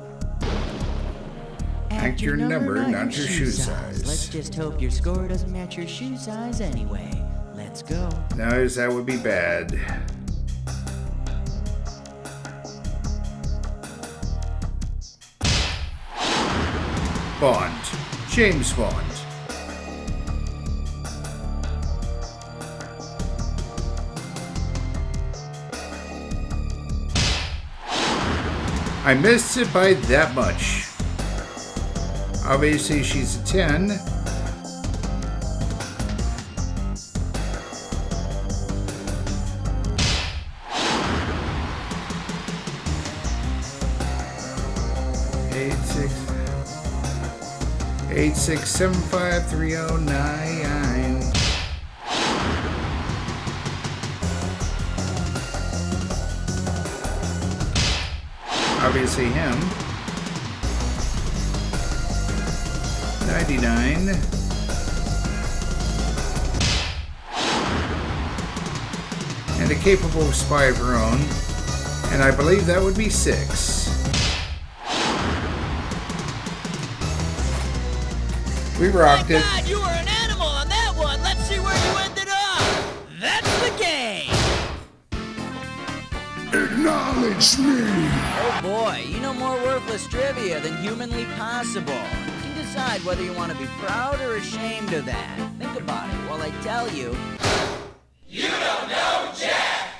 Act your number, not your shoe size. Let's just hope your score doesn't match your shoe size anyway. Let's go. No, that would be bad. Bond. James Bond. I missed it by that much. Obviously, she's a 10. Eight six 75309. obviously him. 99. And a capable spy of her own. And I believe that would be 6. We rocked it. God, you were an animal on that one. Let's see where you ended up. That's the game. Acknowledge me! Oh boy, you know more worthless trivia than humanly possible. You can decide whether you want to be proud or ashamed of that. Think about it while I tell you. You don't know Jack!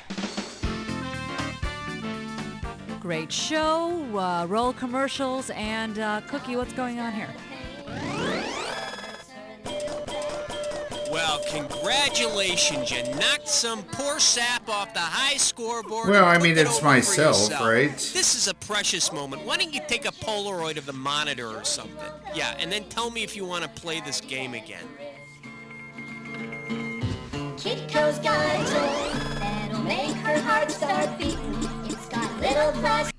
Great show, roll commercials, and Cookie, what's going on here? Well, congratulations. You knocked some poor sap off the high scoreboard. Well, I and mean, flipped it it's over for myself, yourself. right? This is a precious moment. Why don't you take a Polaroid of the monitor or something? Yeah, and then tell me if you want to play this game again. Kitco's got a toy that'll make her heart start beating. It's got little prize.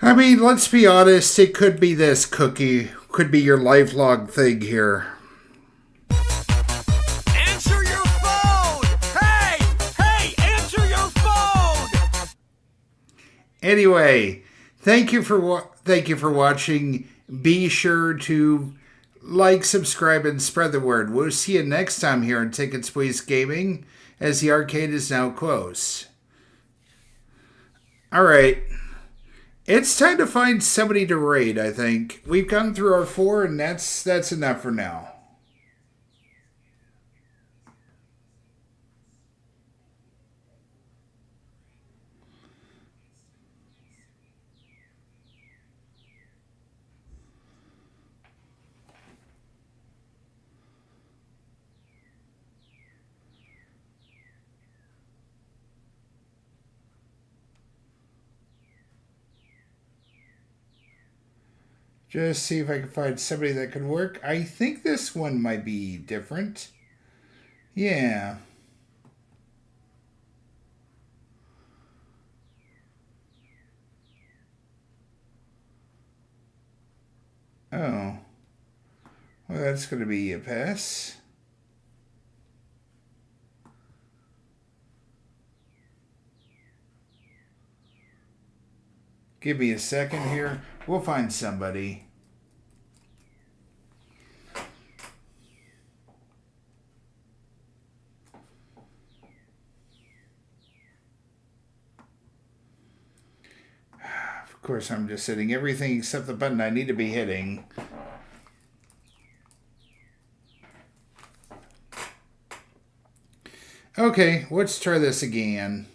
I mean, let's be honest, it could be this, Cookie. Could be your lifelong thing here. Answer your phone! Hey! Hey! Answer your phone! Anyway, thank you for watching. Be sure to like, subscribe, and spread the word. We'll see you next time here on Tickets Please Gaming, as the arcade is now closed. Alright. It's time to find somebody to raid, I think. We've gone through our 4, and that's enough for now. Just see if I can find somebody that could work. I think this one might be different. Yeah. Oh. Well, that's going to be a pass. Give me a second here. We'll find somebody. Of course, I'm just hitting everything except the button I need to be hitting. Okay, let's try this again.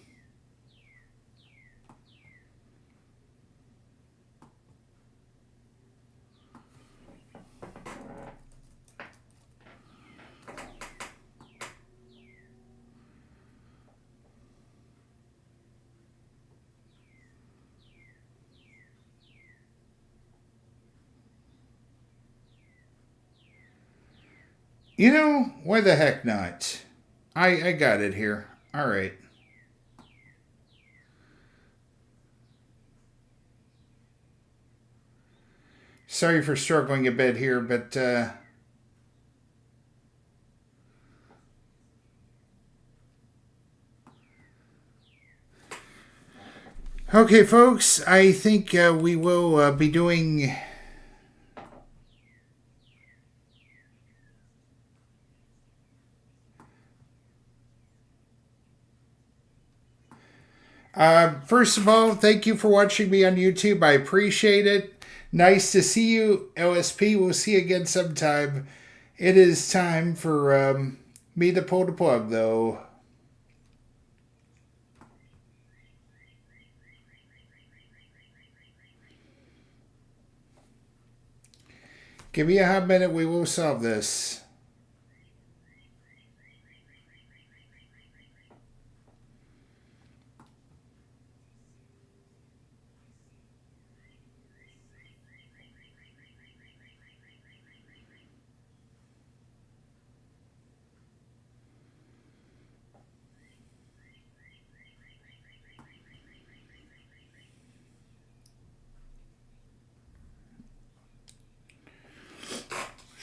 You know, why the heck not? I got it here. All right. Sorry for struggling a bit here, but okay, folks, I think we will be doing first of all, thank you for watching me on YouTube. I appreciate it. Nice to see you, LSP. We'll see you again sometime. It is time for me to pull the plug, though. Give me a hot minute. We will solve this.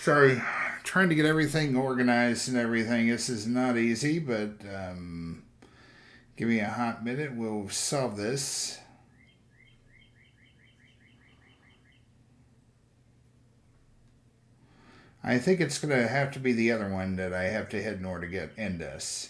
Sorry, trying to get everything organized and everything. This is not easy, but give me a hot minute. We'll solve this. I think it's going to have to be the other one that I have to hit in order to end this.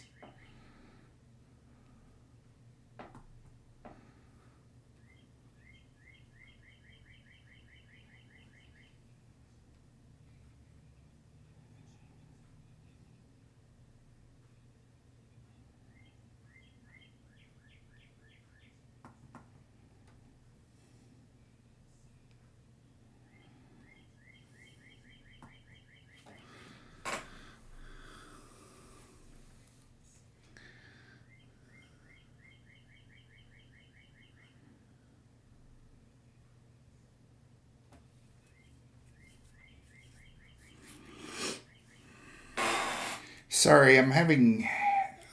Sorry, I'm having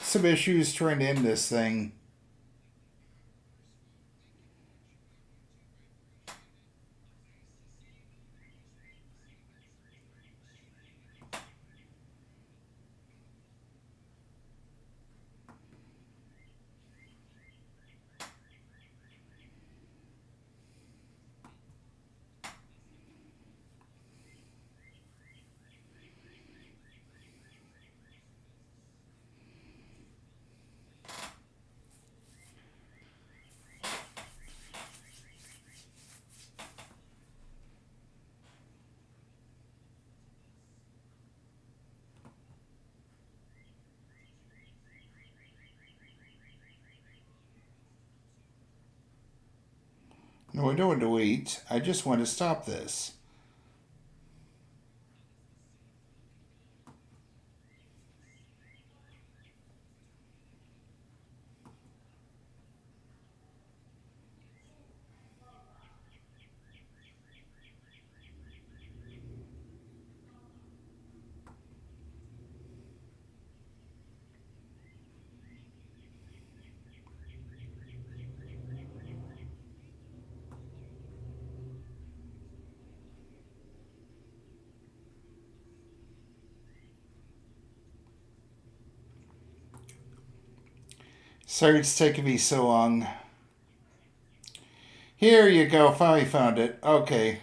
some issues trying to end this thing. No, I don't want to delete. I just want to stop this. Sorry it's taking me so long. Here you go. Finally found it. Okay.